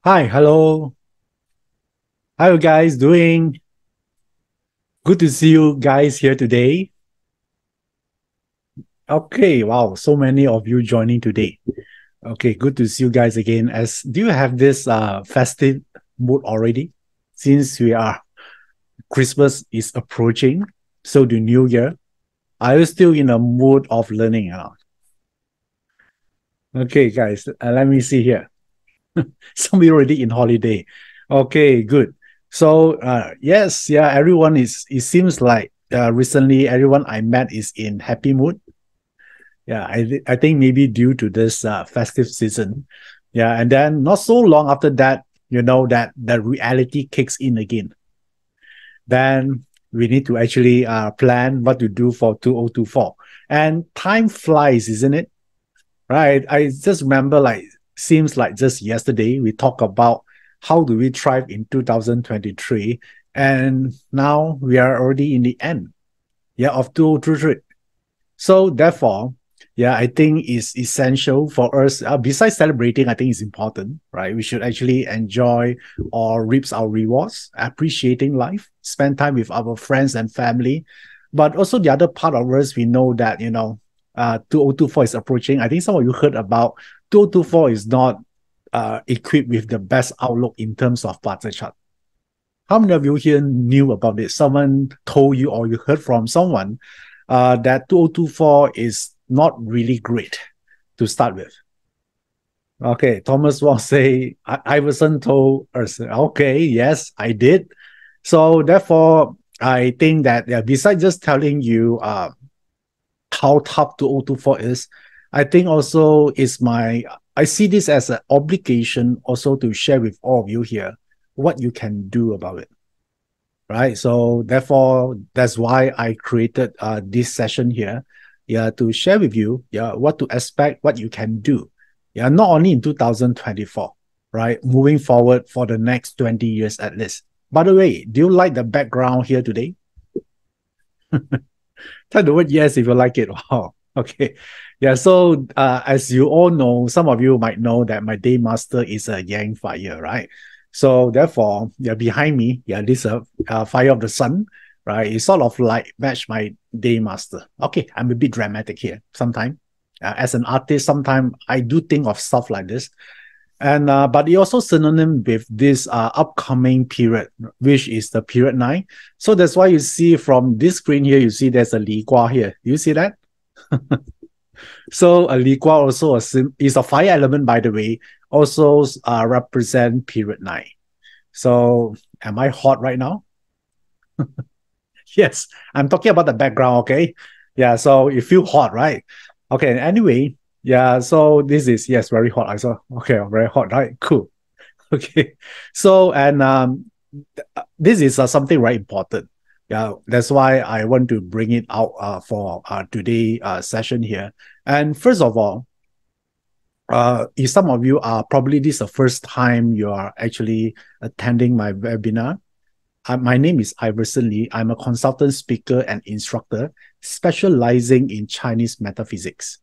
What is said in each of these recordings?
Hi, hello. How you guys doing? Good to see you guys here today. Okay, wow, so many of you joining today. Okay, good to see you guys again. As do you have this festive mood already? Since we are Christmas is approaching, so the New Year. Are you still in a mood of learning? Okay, guys, let me see here. Somebody already in holiday. Okay, good. So yes, yeah, everyone is. It seems like recently everyone I met is in happy mood. Yeah, I think maybe due to this festive season. Yeah, and then not so long after that, that the reality kicks in again. Then we need to actually plan what to do for 2024. And time flies, isn't it? Right. I just remember like seems like just yesterday we talked about how do we thrive in 2023. And now we are already in the end, yeah, of 2023. So therefore, yeah, I think it's essential for us. Besides celebrating, I think it's important, right? We should actually enjoy or reap our rewards, appreciating life, spend time with our friends and family. But also the other part of us, we know that 2024 is approaching. I think some of you heard about 2024 is not equipped with the best outlook in terms of Bazi chart. How many of you here knew about this? Someone told you or you heard from someone that 2024 is not really great to start with. Okay, Thomas Wong say, Iverson told us, okay, yes, I did. So therefore, I think that besides just telling you how tough 2024 is, I think also I see this as an obligation also to share with all of you here what you can do about it. Right. So therefore, that's why I created this session here, yeah, to share with you, yeah, what to expect, what you can do, yeah, not only in 2024, right, moving forward for the next 20 years at least. By the way, do you like the background here today? Tell the word yes if you like it. Wow. Okay. Yeah. So as you all know, some of you might know that my day master is a Yang fire, right? So therefore, yeah, behind me, yeah, this fire of the sun, right? It sort of like match my day master. Okay, I'm a bit dramatic here. Sometimes, as an artist, sometimes I do think of stuff like this, and but it also synonym with this upcoming period, which is the period 9. So that's why you see from this screen here, you see there's a Li Gua here. You see that? So a Li Gua also is a fire element, by the way, also represent period 9. So am I hot right now? Yes, I'm talking about the background, okay? Yeah, so you feel hot, right? Okay, anyway, yeah, so this is, yes, very hot. I saw, okay, very hot, right? Cool. Okay. So, and this is something very important. Yeah, that's why I want to bring it out for today session here. And first of all, if some of you are probably this is the first time you are actually attending my webinar, my name is Iverson Lee. I'm a consultant speaker and instructor specializing in Chinese metaphysics.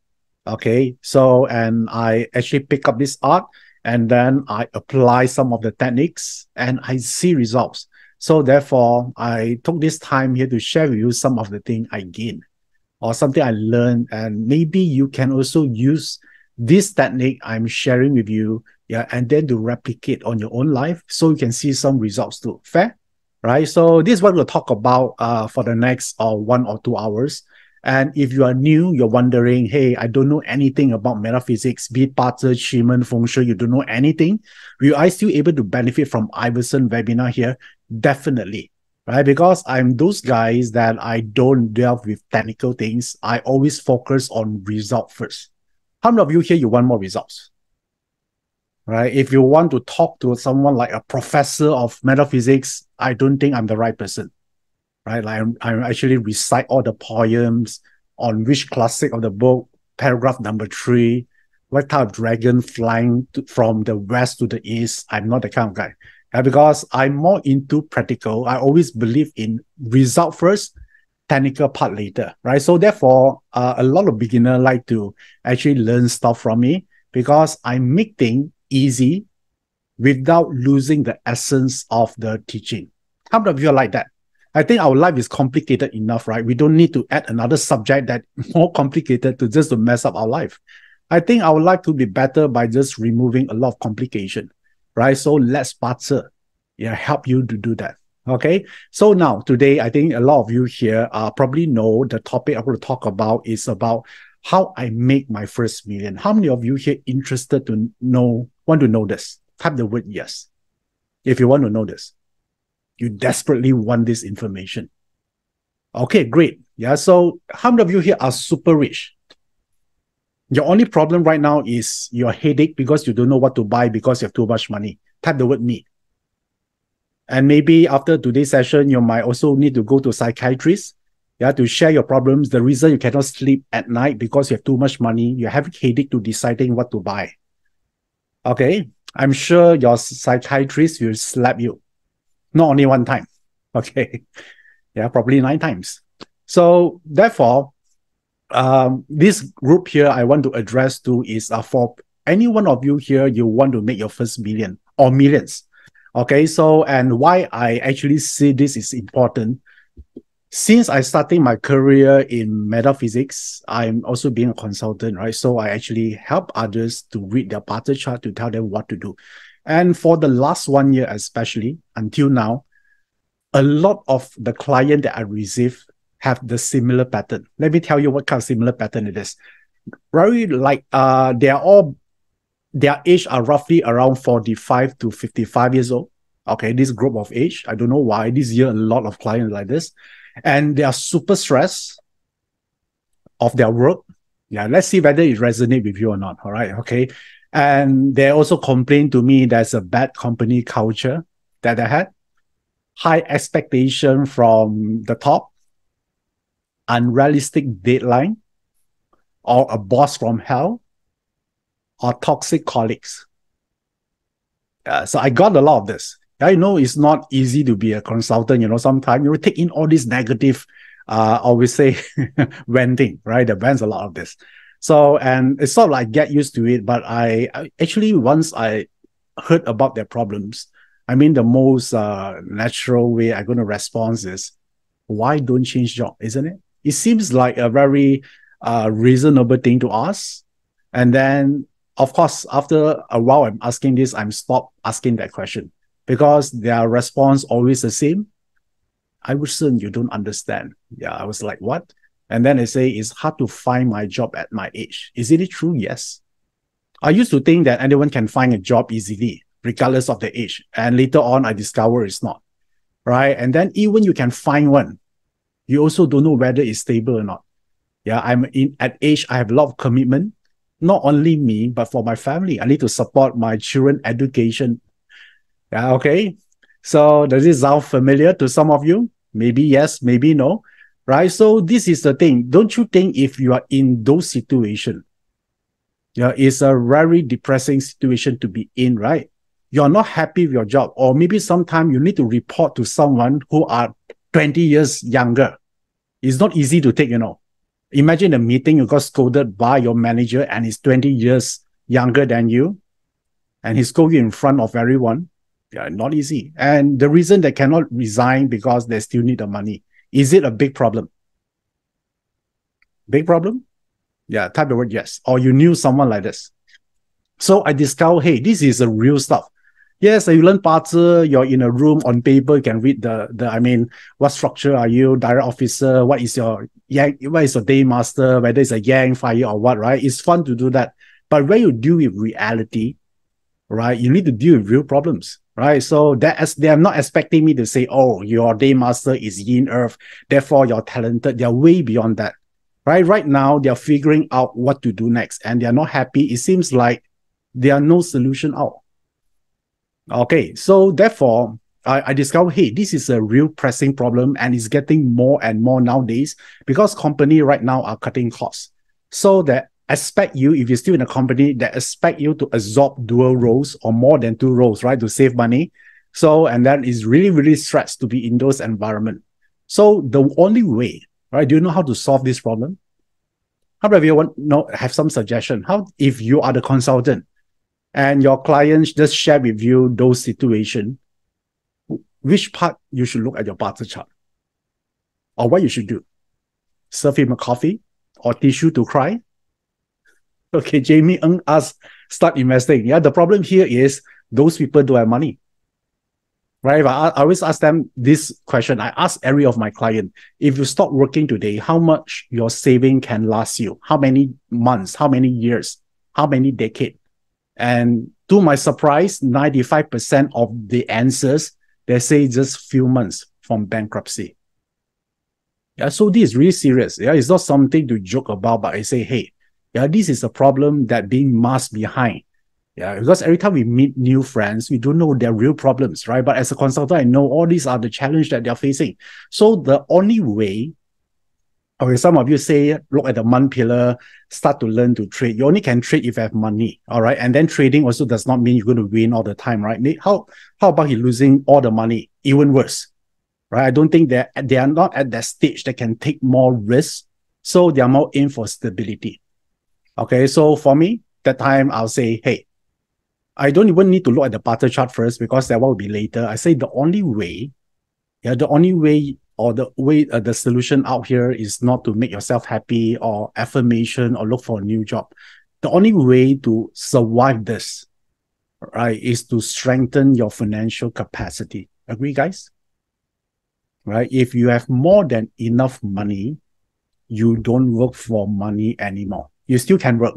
Okay, so and I actually pick up this art and then I apply some of the techniques and I see results. So therefore, I took this time here to share with you some of the things I gained or something I learned, and maybe you can also use this technique I'm sharing with you, yeah, and then to replicate on your own life so you can see some results too. Fair? Right? So this is what we'll talk about for the next 1 or 2 hours. And if you are new, you're wondering, hey, I don't know anything about metaphysics, be it Bazi, Qigong, Feng Shui, you don't know anything. Will I still able to benefit from Iverson webinar here? Definitely, right? Because I'm those guys that I don't delve with technical things. I always focus on result first. How many of you here you want more results? Right? If you want to talk to someone like a professor of metaphysics, I don't think I'm the right person. Right? Like I actually recite all the poems on which classic of the book, paragraph number 3, what type of dragon flying from the west to the east. I'm not the kind of guy. Because I'm more into practical. I always believe in result first, technical part later, right? So therefore, a lot of beginners like to actually learn stuff from me because I make things easy, without losing the essence of the teaching. How many of you are like that? I think our life is complicated enough, right? We don't need to add another subject that more complicated to mess up our life. I think our life could be better by just removing a lot of complication, right? So let's BaZi, help you to do that. Okay. So now today, I think a lot of you here probably know the topic I'm going to talk about is about how I make my first million. How many of you here interested to want to know this? Type the word yes. If you want to know this, you desperately want this information. Okay, great. Yeah. So how many of you here are super rich? Your only problem right now is your headache because you don't know what to buy because you have too much money. Type the word me. And maybe after today's session, you might also need to go to a psychiatrist, to share your problems. The reason you cannot sleep at night because you have too much money, you have a headache to deciding what to buy. Okay, I'm sure your psychiatrist will slap you. Not only one time. Okay, probably 9 times. So therefore, this group here I want to address to is for any one of you here, you want to make your first million or millions. Okay, so and why I actually see this is important. Since I started my career in metaphysics, I'm also being a consultant, right? So I actually help others to read their BaZi chart to tell them what to do. And for the last 1 year, especially until now, a lot of the client that I receive have the similar pattern. Let me tell you what kind of similar pattern it is. Very like their age are roughly around 45 to 55 years old. Okay, this group of age. I don't know why this year a lot of clients like this. And they are super stressed of their work. Yeah, let's see whether it resonates with you or not. All right, okay. And they also complain to me there's a bad company culture that they had. High expectation from the top, unrealistic deadline, or a boss from hell, or toxic colleagues. So I got a lot of this. I know it's not easy to be a consultant. Sometimes you take in all this negative, always say, venting, right? There vents a lot of this. So, and it's sort of like get used to it. But I actually, once I heard about their problems, I mean, the most natural way I'm going to respond is, why don't change job, isn't it? It seems like a very reasonable thing to ask. And then, of course, after a while, I'm asking this, I'm stopped asking that question because their response always the same. Iverson, you don't understand. Yeah, I was like, what? And then they say, it's hard to find my job at my age. Is it true? Yes. I used to think that anyone can find a job easily, regardless of the age. And later on, I discovered it's not. Right? And then even you can find one, you also don't know whether it's stable or not. Yeah, at age, I have a lot of commitment. Not only me, but for my family. I need to support my children education. Yeah, okay. So does this sound familiar to some of you? Maybe yes, maybe no. Right? So this is the thing. Don't you think if you are in those situations, it's a very depressing situation to be in, right? You're not happy with your job, or maybe sometimes you need to report to someone who are 20 years younger. It's not easy to take, Imagine a meeting, you got scolded by your manager and he's 20 years younger than you, and he scolded you in front of everyone. Yeah, not easy. And the reason they cannot resign because they still need the money. Is it a big problem? Big problem? Yeah, type the word yes. Or you knew someone like this. So I discovered, hey, this is a real stuff. Yes, you learn BaZi, you're in a room on paper, you can read what structure are you, direct officer, what is your day master, whether it's a yang, fire or what, right? It's fun to do that. But when you deal with reality, right, you need to deal with real problems, right? So they are not expecting me to say, oh, your day master is yin earth, therefore you're talented. They're way beyond that, right? Right now, they're figuring out what to do next and they're not happy. It seems like there are no solution out. Okay, so therefore, I discovered, hey, this is a real pressing problem and it's getting more and more nowadays because companies right now are cutting costs. So they expect you, if you're still in a company, they expect you to absorb dual roles or more than 2 roles, right, to save money. So, and that is really, really stressed to be in those environments. So the only way, right, do you know how to solve this problem? How about if you have some suggestion? How, if you are the consultant, and your clients just share with you those situations, which part you should look at your barter chart? Or what you should do? Serve him a coffee or tissue to cry? Okay, Jamie Ng asked, start investing. Yeah, the problem here is those people don't have money. Right? I always ask them this question. I ask every of my client, if you stop working today, how much your saving can last you? How many months? How many years? How many decades? And to my surprise, 95% of the answers, they say just few months from bankruptcy. Yeah, so this is really serious. Yeah, it's not something to joke about, but I say, hey, yeah, this is a problem that being masked behind. Yeah, because every time we meet new friends, we don't know their real problems, right? But as a consultant, I know all these are the challenges that they're facing. So the only way, okay, some of you say, look at the month pillar, start to learn to trade. You only can trade if you have money, all right? And then trading also does not mean you're going to win all the time, right? How about you losing all the money? Even worse, right? I don't think they are not at that stage that can take more risks. So they are more in for stability. Okay, so for me, that time I'll say, hey, I don't even need to look at the barter chart first because that will be later. I say the only way or the solution out here is not to make yourself happy or affirmation or look for a new job. The only way to survive this, right, is to strengthen your financial capacity. Agree, guys? Right? If you have more than enough money, you don't work for money anymore. You still can work,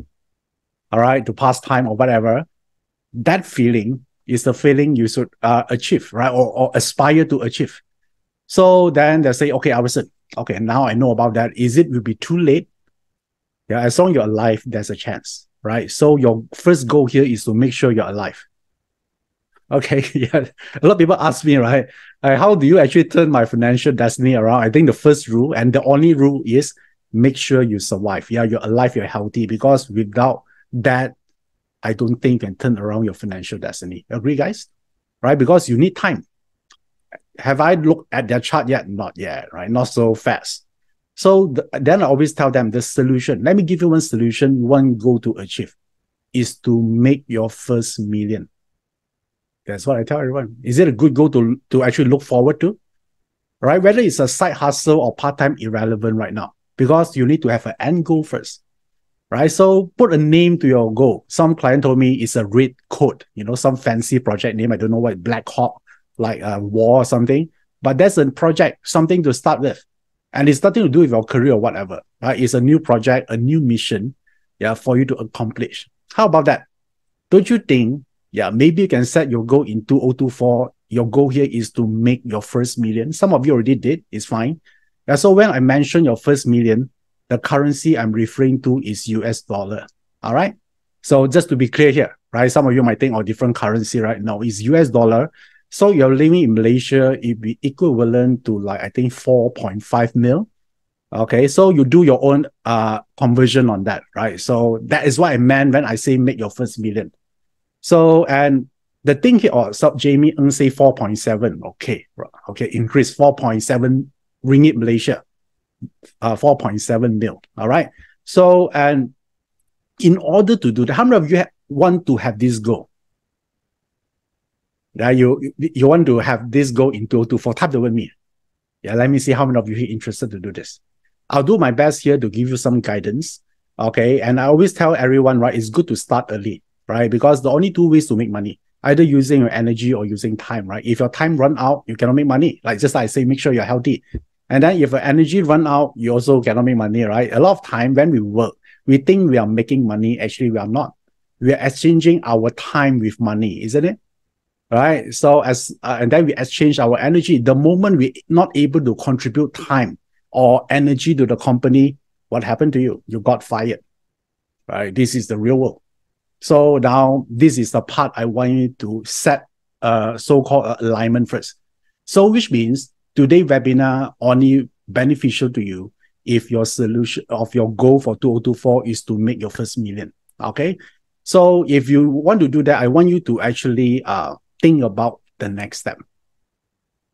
all right, to pass time or whatever. That feeling is the feeling you should achieve, right? Or aspire to achieve. So then they say, okay, Iverson, okay, now I know about that. Is it will be too late? Yeah, as long as you're alive, there's a chance, right? So your first goal here is to make sure you're alive. Okay, yeah. A lot of people ask me, right? How do you actually turn my financial destiny around? I think the first rule and the only rule is make sure you survive. Yeah, you're alive, you're healthy, because without that, I don't think you can turn around your financial destiny. Agree, guys? Right? Because you need time. Have I looked at their chart yet? Not yet, right? Not so fast. So then I always tell them the solution. Let me give you one solution, one goal to achieve is to make your first million. That's what I tell everyone. Is it a good goal to actually look forward to? Right? Whether it's a side hustle or part-time, irrelevant right now, because you need to have an end goal first. Right? So put a name to your goal. Some client told me it's a red code, some fancy project name. I don't know what, Black Hawk, like a war or something. But that's a project, something to start with. And it's nothing to do with your career or whatever. Right? It's a new project, a new mission, yeah, for you to accomplish. How about that? Don't you think, yeah, maybe you can set your goal in 2024. Your goal here is to make your first million. Some of you already did. It's fine. Yeah, so when I mention your first million, the currency I'm referring to is US dollar. All right. So just to be clear here, right? Some of you might think, different currency, right? No, it's US dollar. So you're living in Malaysia, it'd be equivalent to I think 4.5 mil. Okay. So you do your own conversion on that, right? So that is what I meant when I say make your first million. So, and the thing here, so Jamie Ng say 4.7. Okay. Increase 4.7 ringgit Malaysia. 4.7 mil. All right. So, and in order to do that, how many of you want to have this goal? Yeah, you want to have this goal in 2024. Type the word me. Yeah, let me see how many of you are interested to do this. I'll do my best here to give you some guidance. Okay. And I always tell everyone, right, it's good to start early, right? Because the only two ways to make money, either using your energy or using time, right? If your time run out, you cannot make money. Like just like I say, make sure you're healthy. And then if your energy run out, you also cannot make money, right? A lot of time when we work, we think we are making money. Actually, we are not. We are exchanging our time with money, isn't it? Right? So and then we exchange our energy. The moment we're not able to contribute time or energy to the company, what happened to you? You got fired, right? This is the real world. So now this is the part I want you to set so-called alignment first. So which means today's webinar only beneficial to you if your solution of your goal for 2024 is to make your first million. Okay. So if you want to do that, I want you to actually think about the next step.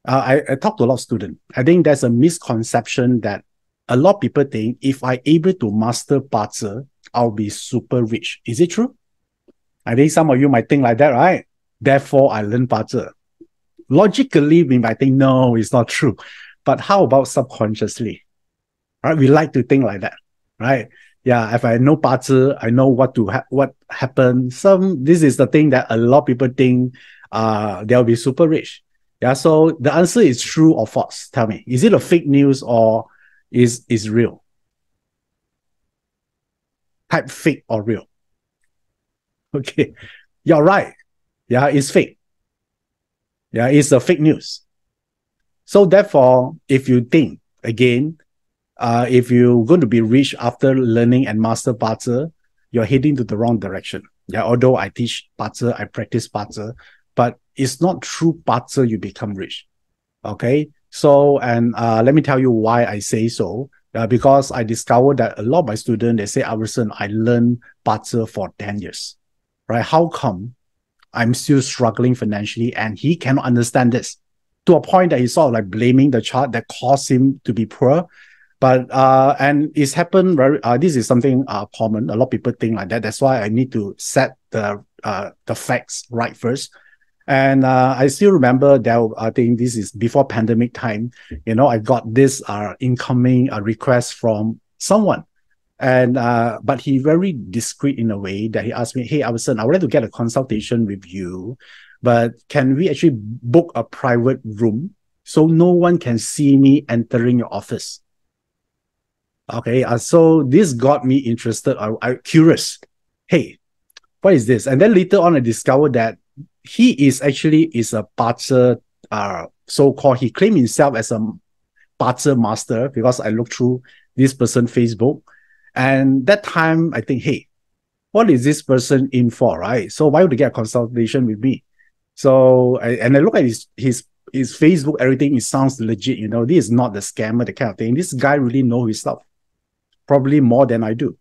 I talk to a lot of students. I think there's a misconception that a lot of people think if I'm able to master BaZi, I'll be super rich. Is it true? I think some of you might think like that, right? Therefore, I learn BaZi. Logically, we might think, no, it's not true. But how about subconsciously? Right? We like to think like that, right? Yeah, if I know BaZi, I know what happened. This is the thing that a lot of people think they'll be super rich. Yeah, so the answer is true or false. Tell me, is it a fake news or is real? Type fake or real. Okay, you're right. Yeah, it's fake. Yeah, it's a fake news. So therefore, if you think again, if you're going to be rich after learning and master BaZi, you're heading to the wrong direction. Yeah, although I teach BaZi, I practice BaZi, but it's not through BaZi you become rich. Okay, so and let me tell you why I say so. Because I discovered that a lot of my students, they say, Iverson, I learned BaZi for 10 years. Right? How come I'm still struggling financially and he cannot understand this? To a point that he's sort of like blaming the chart that caused him to be poor. But and it's happened very this is something common. A lot of people think like that. That's why I need to set the facts right first. And I still remember that I think this is before pandemic time. You know, I got this incoming request from someone. And but he very discreet in a way that he asked me, hey, Iverson, I would like to get a consultation with you, but can we actually book a private room so no one can see me entering your office? Okay, so this got me interested. I curious. Hey, what is this? And then later on, I discovered that he is a BaZi, so-called. He claimed himself as a BaZi master because I looked through this person's Facebook, and that time I think, hey, what is this person in for, right? So why would he get a consultation with me? So I look at his Facebook, everything. It sounds legit. You know, this is not the scammer, the kind of thing. This guy really knows his stuff. Probably more than I do.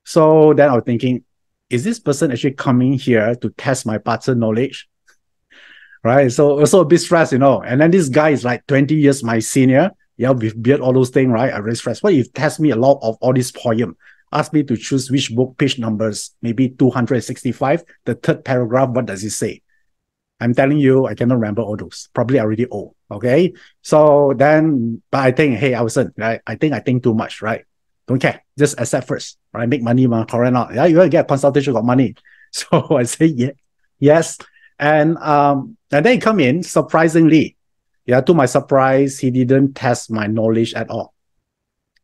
So then I was thinking, is this person actually coming here to test my BaZi knowledge? Right. So also a bit stressed, you know. And then this guy is like 20 years my senior. Yeah, with beard, all those things, right? I really stressed. What if test me a lot of all this poem? Ask me to choose which book, page numbers, maybe 265. The third paragraph, what does it say? I'm telling you, I cannot remember all those. Probably already old. Okay. So then, but I think, hey, Iverson, right? I think too much, right? Don't care. Just accept first. Right? Make money, man. Correct not. Yeah, you want to get a consultation, got money. So I say yeah, yes. And then he come in, surprisingly. Yeah, to my surprise, he didn't test my knowledge at all.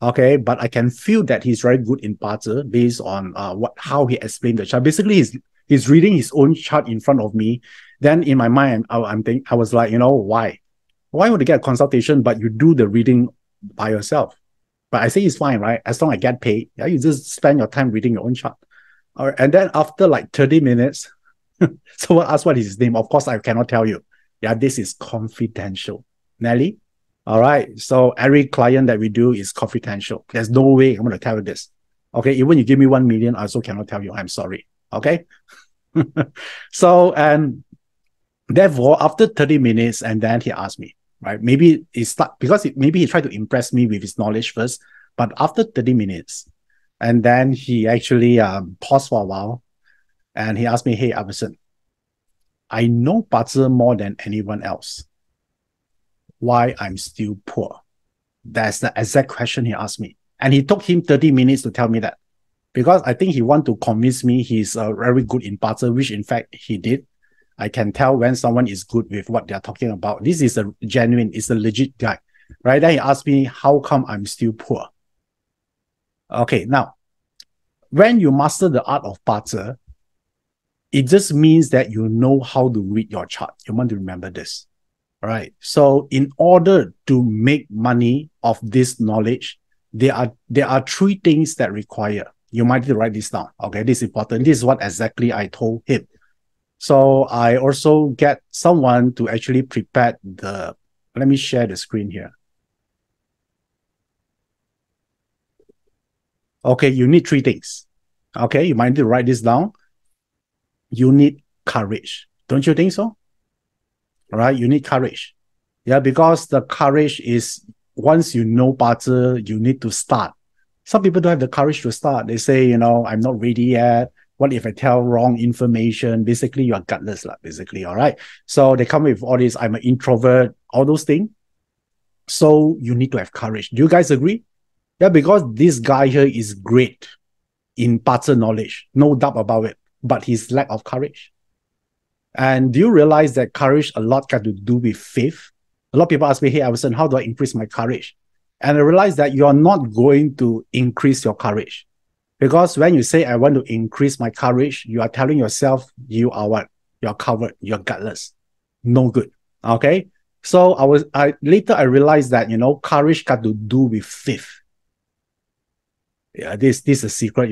Okay, but I can feel that he's very good in BaZi based on how he explained the chart. Basically, he's reading his own chart in front of me. Then in my mind, I was like, you know, why? Why would you get a consultation, but you do the reading by yourself? But I say it's fine, right? As long as I get paid, yeah, you just spend your time reading your own chart. All right, and then after like 30 minutes, someone asked what is his name. Of course, I cannot tell you. Yeah, this is confidential. Nelly? All right. So every client that we do is confidential. There's no way I'm going to tell you this. Okay. Even you give me 1 million, I also cannot tell you. I'm sorry. Okay. So, and therefore, after 30 minutes, and then he asked me, right? Maybe maybe he tried to impress me with his knowledge first, but after 30 minutes, and then he actually paused for a while, and he asked me, hey, Iverson, I know BaZi more than anyone else. Why I'm still poor? That's the exact question he asked me. And he took him 30 minutes to tell me that. Because I think he want to convince me he's very good in BaZi, which in fact he did. I can tell when someone is good with what they're talking about. This is a genuine, it's a legit guy. Right? Then he asked me, how come I'm still poor? Okay, now, when you master the art of BaZi, it just means that you know how to read your chart. You want to remember this. All right. So in order to make money of this knowledge, there are three things that require. You might need to write this down. Okay, this is important. This is what exactly I told him. So I also get someone to actually prepare let me share the screen here. Okay, you need three things. Okay, you might need to write this down. You need courage. Don't you think so? All right, you need courage. Yeah, because the courage is once you know BaZi, you need to start. Some people don't have the courage to start. They say, you know, I'm not ready yet. What if I tell wrong information? Basically, you are gutless, basically, all right? So they come with all this, I'm an introvert, all those things. So you need to have courage. Do you guys agree? Yeah, because this guy here is great in parts knowledge, no doubt about it, but his lack of courage. And do you realize that courage a lot got to do with faith? A lot of people ask me, hey, Iverson, how do I increase my courage? And I realize that you are not going to increase your courage. Because when you say, I want to increase my courage, you are telling yourself, you are what? You're covered, you're gutless. No good. Okay? So later I realized that, courage got to do with faith. Yeah, this is a secret,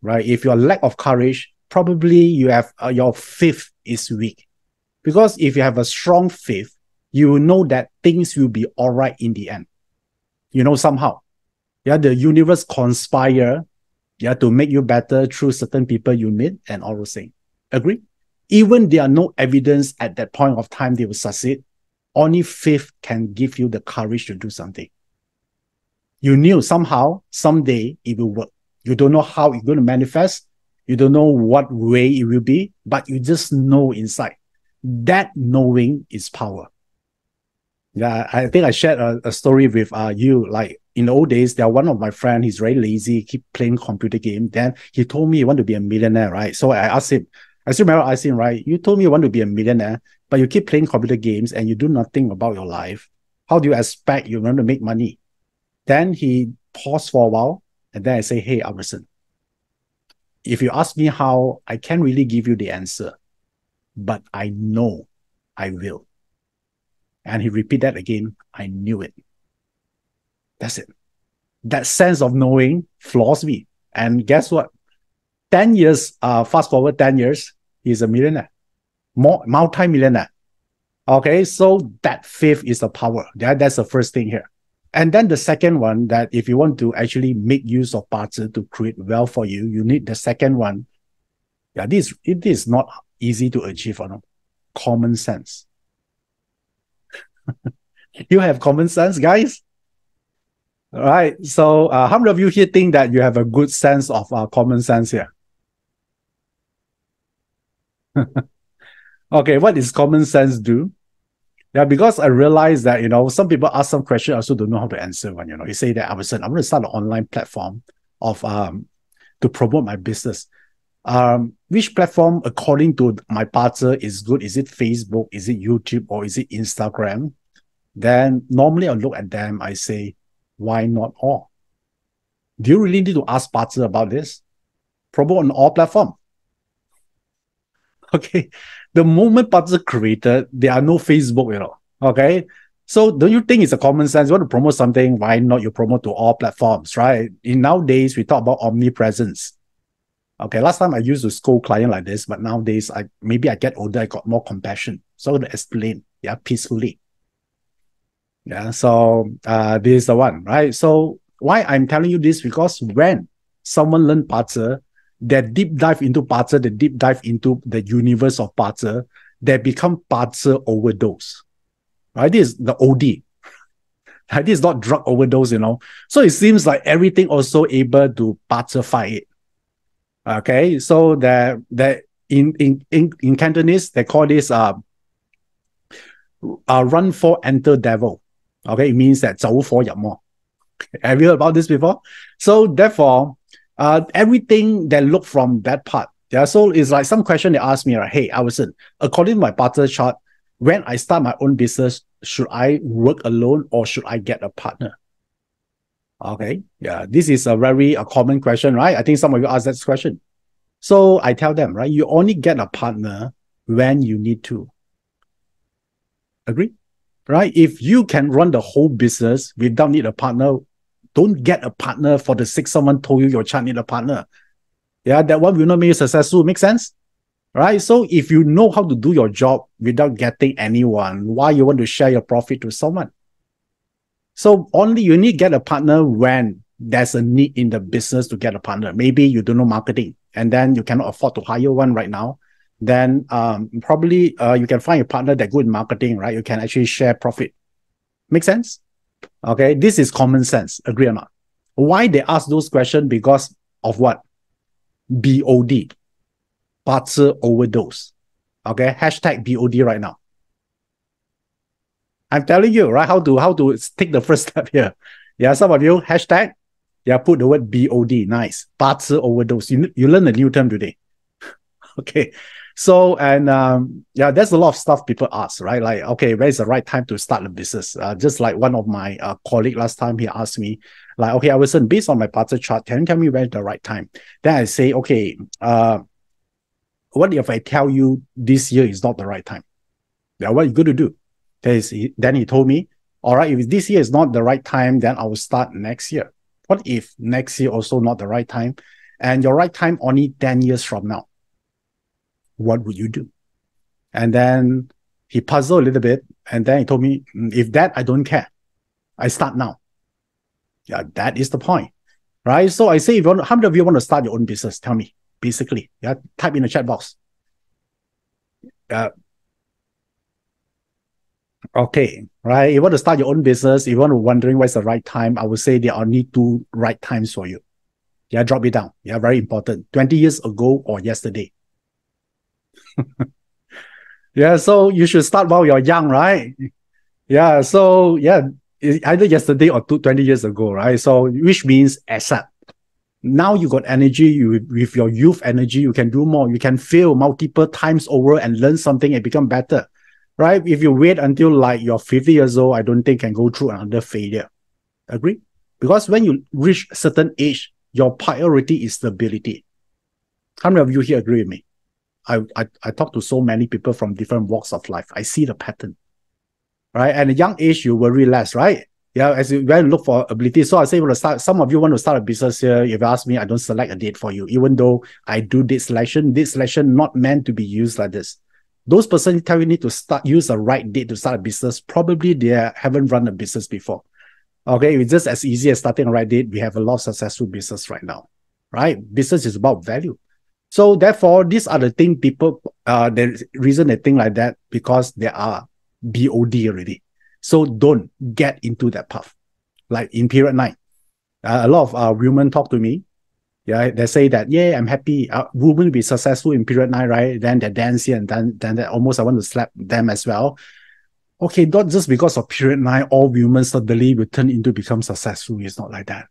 right? If your lack of courage, probably you have your faith is weak. Because if you have a strong faith, you will know that things will be all right in the end. Somehow. Yeah, the universe conspire to make you better through certain people you meet and all those things. Agree? Even there are no evidence at that point of time they will succeed, only faith can give you the courage to do something. You knew somehow, someday it will work. You don't know how it's going to manifest. You don't know what way it will be, but you just know inside. That knowing is power. Yeah, I think I shared a story with you. Like in the old days, one of my friends, he's very lazy, keep playing computer game. Then he told me he want to be a millionaire, right? So I asked him, I still remember asking him, right? You told me you want to be a millionaire, but you keep playing computer games and you do nothing about your life. How do you expect you're going to make money? Then he paused for a while, and then I say, hey, Iverson, if you ask me how, I can't really give you the answer, but I know I will. And he repeated that again, I knew it. That's it. That sense of knowing floors me. And guess what? 10 years, fast forward 10 years, he's a millionaire, multi-millionaire. Okay, so that faith is the power. That's the first thing here. And then the second one, that if you want to actually make use of BaZi to create wealth for you, you need the second one. Yeah, it is not easy to achieve, common sense. You have common sense, guys? All right. So how many of you here think that you have a good sense of common sense here? Okay, what does common sense do? Yeah, because I realized that, some people ask some questions, I also don't know how to answer one. You say that, Iverson, I'm going to start an online platform of to promote my business. Which platform, according to my partner, is good? Is it Facebook? Is it YouTube? Or is it Instagram? Then normally I look at them, I say, why not all? Do you really need to ask partner about this? Promote on all platforms. Okay. The moment partner created, there are no Facebook, Okay. So don't you think it's a common sense? You want to promote something, why not you promote to all platforms, right? In nowadays, we talk about omnipresence. Okay, last time I used to scold client like this, but nowadays, maybe I get older, I got more compassion. So to explain, peacefully. Yeah, so this is the one, right? So why I'm telling you this, because when someone learn BaZi, they deep dive into BaZi, they deep dive into the universe of BaZi, they become BaZi overdose. Right? This is the OD. This is not drug overdose, So it seems like everything also able to BaZify it. Okay, so that in Cantonese, they call this run for enter devil. Okay, it means that 走火入魔. Have you heard about this before? So therefore, everything that look from that part. Yeah, so it's like some question they ask me, right? Hey, Iverson, according to my partner chart, when I start my own business, should I work alone or should I get a partner? Okay, yeah, this is a very common question, right? I think some of you ask that question. So I tell them, right, you only get a partner when you need to. Agree? Right? If you can run the whole business without need a partner, don't get a partner for the sake someone told you your chart need a partner. Yeah, that one will not make you successful. Make sense? Right? So if you know how to do your job without getting anyone, why you want to share your profit to someone? So only you need to get a partner when there's a need in the business to get a partner. Maybe you don't know marketing and then you cannot afford to hire one right now. Then probably you can find a partner that's good in marketing, right? You can actually share profit. Make sense? Okay, this is common sense. Agree or not? Why they ask those questions? Because of what? BOD. BaZi overdose. Okay, hashtag BOD right now. I'm telling you, right, how to take the first step here. Yeah, some of you, hashtag, yeah, put the word BOD, nice. BaZi overdose. You learn a new term today. Okay. So, and yeah, there's a lot of stuff people ask, right? Like, okay, where's the right time to start a business? Just like one of my colleague last time, he asked me, like, okay, Iverson, based on my BaZi chart, can you tell me when's the right time? Then I say, okay, what if I tell you this year is not the right time? Yeah, what are you going to do? Then he told me, all right, if this year is not the right time, then I will start next year. What if next year also not the right time? And your right time only 10 years from now? What would you do? And then he puzzled a little bit. And then he told me, if that, I don't care. I start now. Yeah, that is the point. Right? So I say, how many of you want to start your own business? Tell me, basically. Yeah, type in the chat box. Okay, right. You want to start your own business, if you want to wondering what's the right time, I would say there are only two right times for you. Yeah, drop it down. Yeah, very important. 20 years ago or yesterday. Yeah, so you should start while you're young, right? Yeah, so yeah, either yesterday or 20 years ago, right? So which means accept. Now you got energy, with your youth energy, you can do more. You can fail multiple times over and learn something and become better, right? If you wait until like you're 50 years old, I don't think you can go through another failure. Agree? Because when you reach a certain age, your priority is stability. How many of you here agree with me? I talk to so many people from different walks of life. I see the pattern, right? At a young age, you worry less, right? Yeah, as you when look for ability. So I say, some of you want to start a business here. If you ask me, I don't select a date for you, even though I do date selection not meant to be used like this. Those persons tell you need to use a right date to start a business. Probably they haven't run a business before. Okay, it's just as easy as starting a right date. We have a lot of successful business right now, right? Business is about value. So therefore, these are the things people, the reason they think like that, because they are BOD already. So don't get into that path. Like in period 9, a lot of women talk to me. Yeah, they say that, yeah, I'm happy. Women be successful in period 9, right? Then they dance here and then almost I want to slap them as well. Okay, not just because of period 9, all women suddenly will turn into become successful. It's not like that,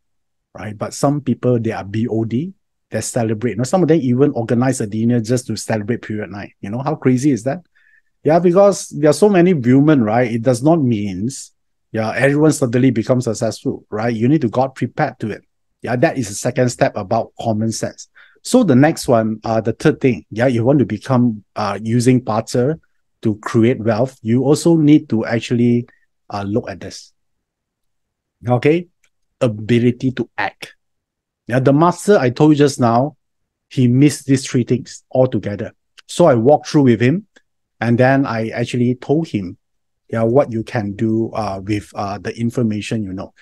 right? But some people, they are BOD. They celebrate. You know, some of them even organize a dinner just to celebrate period 9. You know, how crazy is that? Yeah, because there are so many women, right? It does not mean, yeah, everyone suddenly becomes successful, right? You need to get prepared to it. Yeah, that is the second step about common sense. So the next one, the third thing, yeah, you want to become using BaZi to create wealth, you also need to actually look at this. Okay, ability to act. Yeah, the master I told you just now, he missed these 3 things altogether. So I walked through with him, and then I actually told him, yeah, what you can do with the information you know.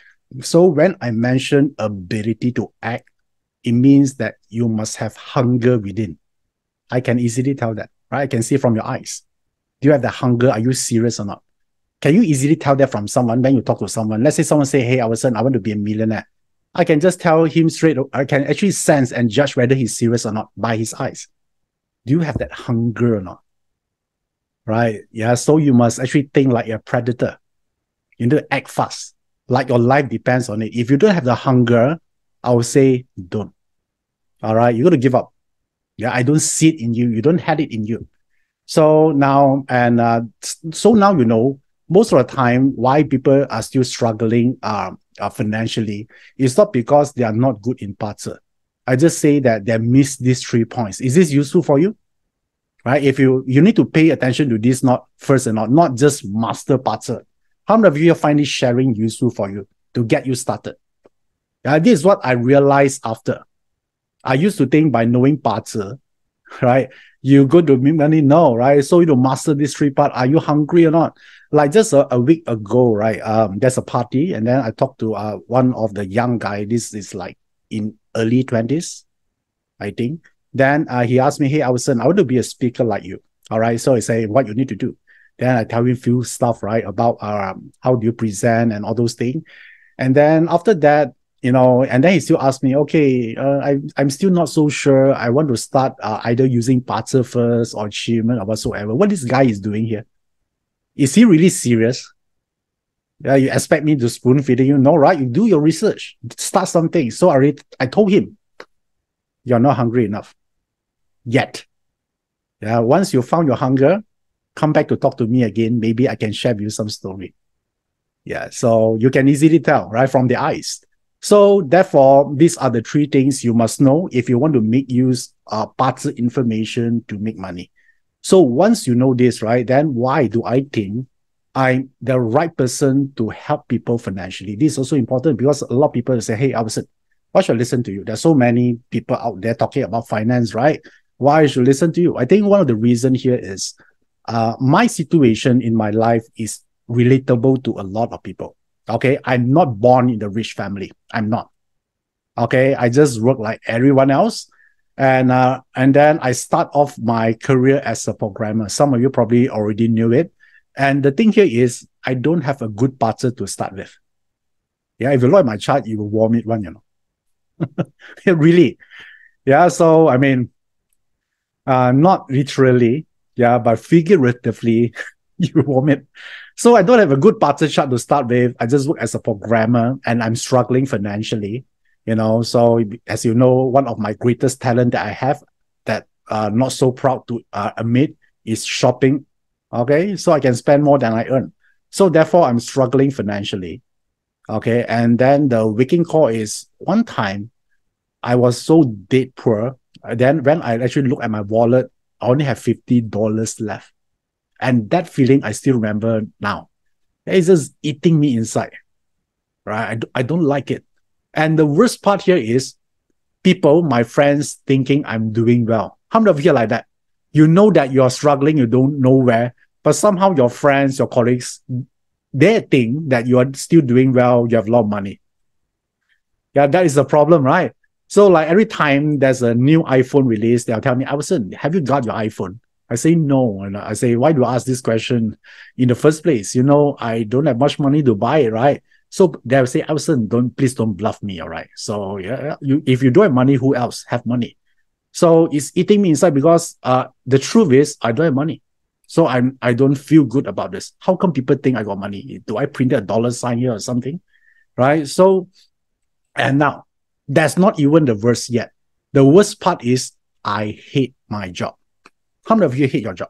So when I mention ability to act, it means that you must have hunger within. I can easily tell that, right? I can see from your eyes. Do you have the hunger? Are you serious or not? Can you easily tell that from someone when you talk to someone? Let's say someone say, hey, Iverson, I want to be a millionaire. I can just tell him straight, I can actually sense and judge whether he's serious or not by his eyes. Do you have that hunger or not? Right? Yeah, so you must actually think like a predator. You need to act fast, like your life depends on it. If you don't have the hunger, I would say don't. All right, you got to give up. Yeah, I don't see it in you. You don't have it in you. So now, so now you know, most of the time, why people are still struggling financially, it's not because they are not good in BaZi. I just say that they miss these 3 points. Is this useful for you? Right? If you need to pay attention to this, not first and not just master BaZi. How many of you find this sharing useful for you to get you started? This is what I realized after. I used to think by knowing BaZi, right? You go to make money, no, right? So you to master this 3 part. Are you hungry or not? Like just a week ago, right? There's a party, and then I talked to one of the young guy. This is like in early 20s, I think. Then he asked me, hey, Iverson, I want to be a speaker like you. All right. So I say, what you need to do. Then I tell him a few stuff, right, about how do you present and all those things. And then after that, and then he still asked me, okay, I'm still not so sure. I want to start either using BaZi first or achievement or whatsoever. What this guy is doing here? Is he really serious? Yeah, you expect me to spoon feeding you? No, right? You do your research, start something. So I told him, you're not hungry enough yet. Yeah, once you found your hunger, come back to talk to me again. Maybe I can share with you some story. Yeah, so you can easily tell, right, from the eyes. So therefore, these are the three things you must know if you want to make use of BaZi information to make money. So once you know this, right, then why do I think I'm the right person to help people financially? This is also important because a lot of people say, hey, Iverson, why should I listen to you? There's so many people out there talking about finance, right? Why I should listen to you? I think one of the reasons here is my situation in my life is relatable to a lot of people. Okay, I'm not born in a rich family. I'm not. Okay, I just work like everyone else, and then I start off my career as a programmer. Some of you probably already knew it. And the thing here is, I don't have a good BaZi to start with. Yeah, if you look at my chart, you will vomit one, really. Yeah, so I mean, not literally, yeah, but figuratively, you vomit. So I don't have a good BaZi chart to start with. I just work as a programmer and I'm struggling financially, So as you know, one of my greatest talent that I have that not so proud to admit is shopping. Okay, so I can spend more than I earn. So therefore, I'm struggling financially. Okay, and then the waking call is one time I was so dead poor. Then when I actually look at my wallet, I only have $50 left. And that feeling I still remember now. It's just eating me inside, right? I don't like it. And the worst part here is people, my friends, thinking I'm doing well. How many of you are like that? You know that you're struggling, you don't know where, but somehow your friends, your colleagues, they think that you are still doing well, you have a lot of money. Yeah, that is the problem, right? So like every time there's a new iPhone release, they'll tell me, Iverson, have you got your iPhone? I say no. And I say, why do you ask this question in the first place? I don't have much money to buy it, right? So they'll say, Iverson, please don't bluff me, all right? So yeah, if you don't have money, who else have money? So it's eating me inside because the truth is I don't have money. So I don't feel good about this. How come people think I got money? Do I print a dollar sign here or something? Right? So, and now that's not even the worst yet. The worst part is I hate my job. How many of you hate your job?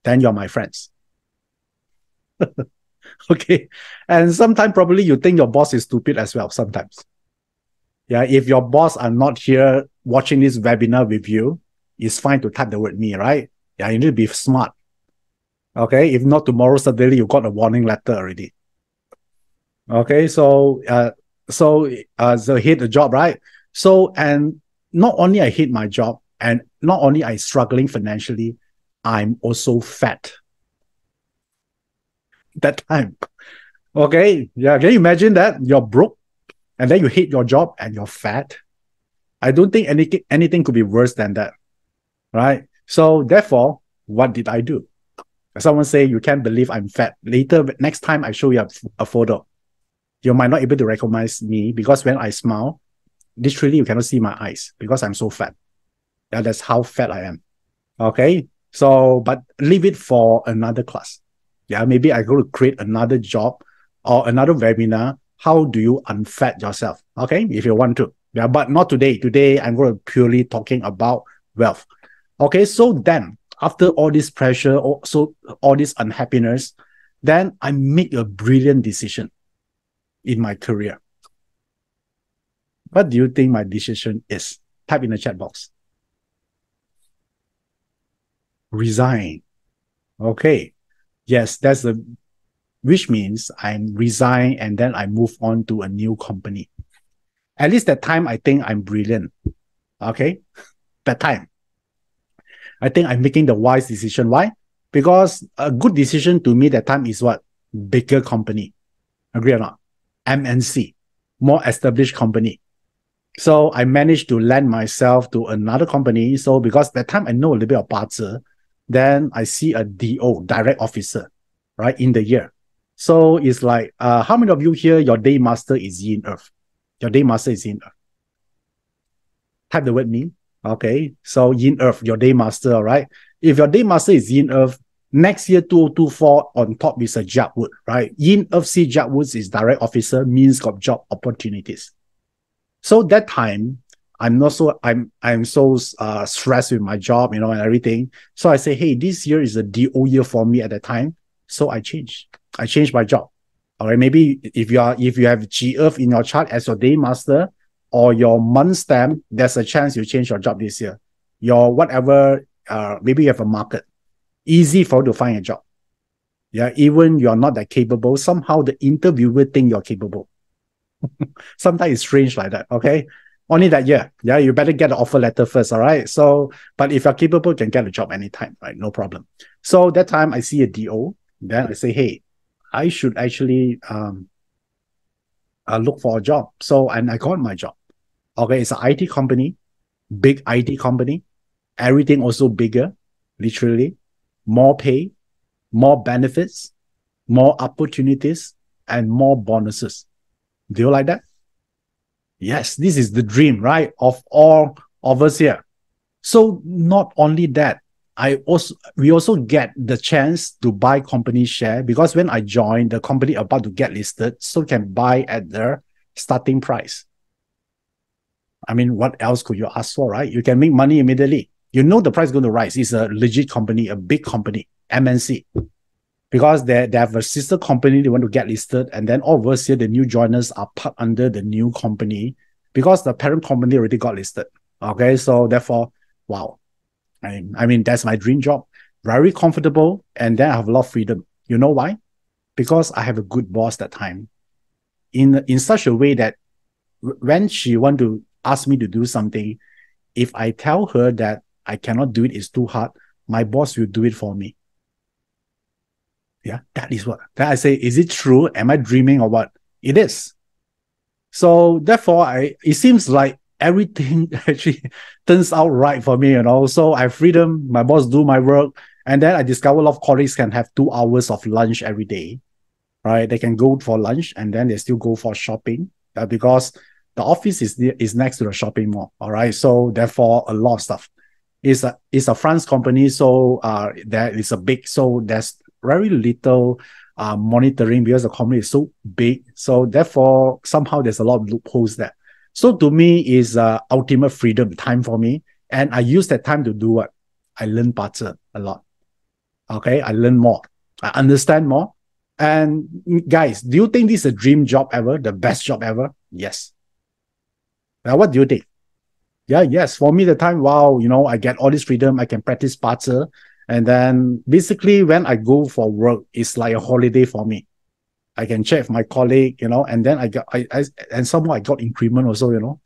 Then you're my friends. Okay. And sometimes probably you think your boss is stupid as well sometimes. Yeah, if your boss are not here watching this webinar with you, it's fine to type the word me, right? Yeah, you need to be smart. Okay, if not tomorrow, suddenly you got a warning letter already. Okay, so hate the job, right? So, and not only I hate my job, and not only I struggling financially, I'm also fat. That time. Okay, yeah, can you imagine that? You're broke, and then you hate your job and you're fat. I don't think anything could be worse than that, right? So therefore, what did I do? Someone say, you can't believe I'm fat. Later, next time I show you a photo, you might not be able to recognize me because when I smile, literally you cannot see my eyes because I'm so fat. Yeah, that's how fat I am. Okay, so but leave it for another class. Yeah, maybe I go to create another job or another webinar. How do you unfat yourself? Okay, if you want to. Yeah, but not today. Today, I'm going to purely talking about wealth. Okay, so then after all this pressure, also all this unhappiness, then I make a brilliant decision in my career. What do you think my decision is? Type in the chat box. Resign. Okay. Yes, that's the, which means I resign and then I move on to a new company. At least that time, I think I'm brilliant. Okay. That time. I think I'm making the wise decision. Why? Because a good decision to me that time is what? Bigger company. Agree or not? MNC. More established company. So I managed to land myself to another company. So because that time I know a little bit of BaZi, then I see a DO, direct officer, right, in the year. So it's like, how many of you here, your day master is yin earth? Your day master is yin earth. Type the word mean. Okay. So yin earth, your day master, all right? If your day master is yin earth, next year 2024 on top is a job wood, right? Yin earth see job woods is direct officer, means got job opportunities. So that time, I'm so stressed with my job, and everything. So I say, hey, this year is a DO year for me at the time. So I changed my job. All right, maybe if you have G Earth in your chart as your day master or your month stamp, there's a chance you change your job this year. Your whatever, maybe you have a market, easy for you to find a job. Yeah, even you're not that capable, somehow the interviewer think you're capable. Sometimes it's strange like that. Okay. Only that year. Yeah. You better get the offer letter first. All right. So, but if you're capable, you can get a job anytime. Right. No problem. So that time I see a DO. Then I say, hey, I should actually look for a job. So, and I got my job. Okay. It's an IT company, big IT company. Everything also bigger, literally. More pay, more benefits, more opportunities, and more bonuses. Do you like that? Yes, this is the dream, right? Of all of us here. So not only that, we also get the chance to buy company share because when I joined the company about to get listed, so can buy at their starting price. I mean, what else could you ask for, right? You can make money immediately. You know the price is going to rise. It's a legit company, a big company, MNC. Because they have a sister company, they want to get listed, and then all of us here, the new joiners are part under the new company because the parent company already got listed. Okay, so therefore, wow. I mean, that's my dream job. Very comfortable, and then I have a lot of freedom. You know why? Because I have a good boss that time. In such a way that when she want to ask me to do something, if I tell her that I cannot do it, it's too hard, my boss will do it for me. Yeah, that is what. Then I say, is it true? Am I dreaming or what? It is. So therefore, it seems like everything actually turns out right for me, So I have freedom, my boss do my work, and then I discover a lot of colleagues can have 2 hours of lunch every day, right? They can go for lunch and then they still go for shopping because the office is next to the shopping mall, all right? So therefore, a lot of stuff. It's a France company, so there is a big, so there's very little monitoring because the company is so big. So therefore, somehow there's a lot of loopholes there. So to me, is ultimate freedom time for me. And I use that time to do what? I learn better a lot. Okay, I learn more. I understand more. And guys, do you think this is a dream job ever? The best job ever? Yes. Now, what do you think? Yeah, yes. For me, the time, wow, I get all this freedom. I can practice better. And then basically when I go for work, it's like a holiday for me. I can check with my colleague, and then and somehow I got increment also,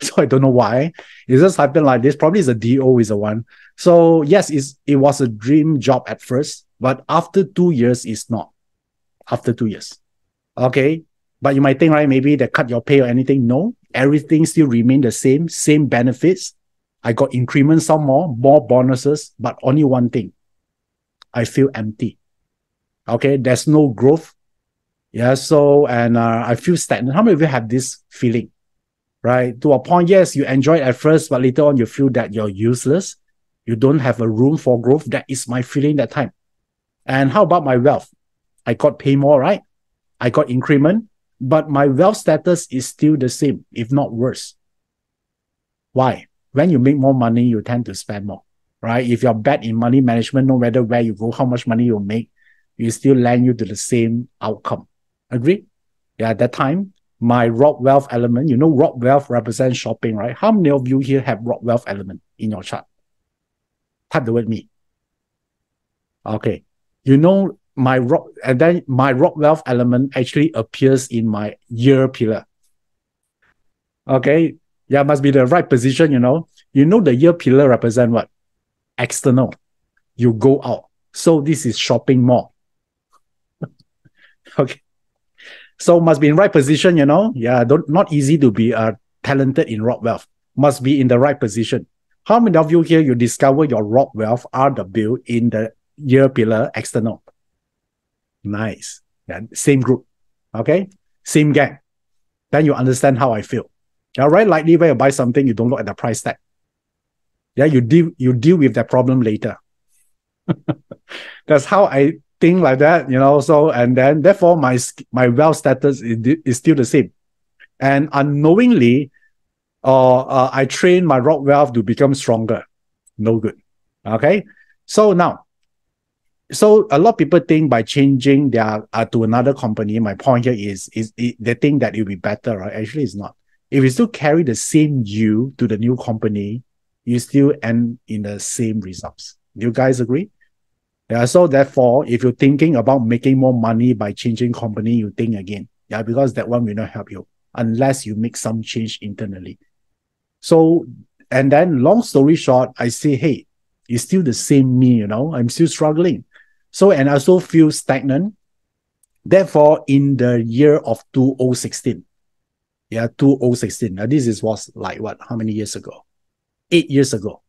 So I don't know why. It just happened like this. Probably it's a DO is the one. So yes, it was a dream job at first, but after 2 years, it's not. After 2 years. Okay. But you might think, right, maybe they cut your pay or anything. No, everything still remain the same benefits. I got increments, some more bonuses, but only one thing. I feel empty. Okay, there's no growth. Yeah, so, and I feel stagnant. How many of you have this feeling? Right? To a point, yes, you enjoy it at first, but later on you feel that you're useless. You don't have a room for growth. That is my feeling that time. And how about my wealth? I got paid more, right? I got increment, but my wealth status is still the same, if not worse. Why? When you make more money, you tend to spend more, right? If you're bad in money management, no matter where you go, how much money you make, you still land you to the same outcome. Agree? Yeah, at that time, my rock wealth element, rock wealth represents shopping, right? How many of you here have rock wealth element in your chart? Type the word me. Okay. My rock, and then my rock wealth element actually appears in my year pillar. Okay. Yeah, must be the right position, the year pillar represent what? External. You go out. So this is shopping mall. Okay. So must be in right position, Yeah, not easy to be talented in rock wealth. Must be in the right position. How many of you here, you discover your rock wealth are the build in the year pillar external? Nice. Yeah, same group. Okay, same gang. Then you understand how I feel. Yeah, right. Likely when you buy something, you don't look at the price tag. Yeah, you deal with that problem later. That's how I think like that, you know. So and then therefore my wealth status is still the same. And unknowingly, I train my rock wealth to become stronger. No good. Okay. So now, so a lot of people think by changing their to another company, my point here is they think that it will be better, right? Actually, it's not. If you still carry the same you to the new company, you still end in the same results. Do you guys agree? Yeah. So therefore, if you're thinking about making more money by changing company, you think again. Yeah, because that one will not help you unless you make some change internally. So, and then long story short, I say, hey, it's still the same me, you know, I'm still struggling. So, and I also feel stagnant. Therefore, in the year of 2016, yeah, 2016, now this was like what, how many years ago? 8 years ago.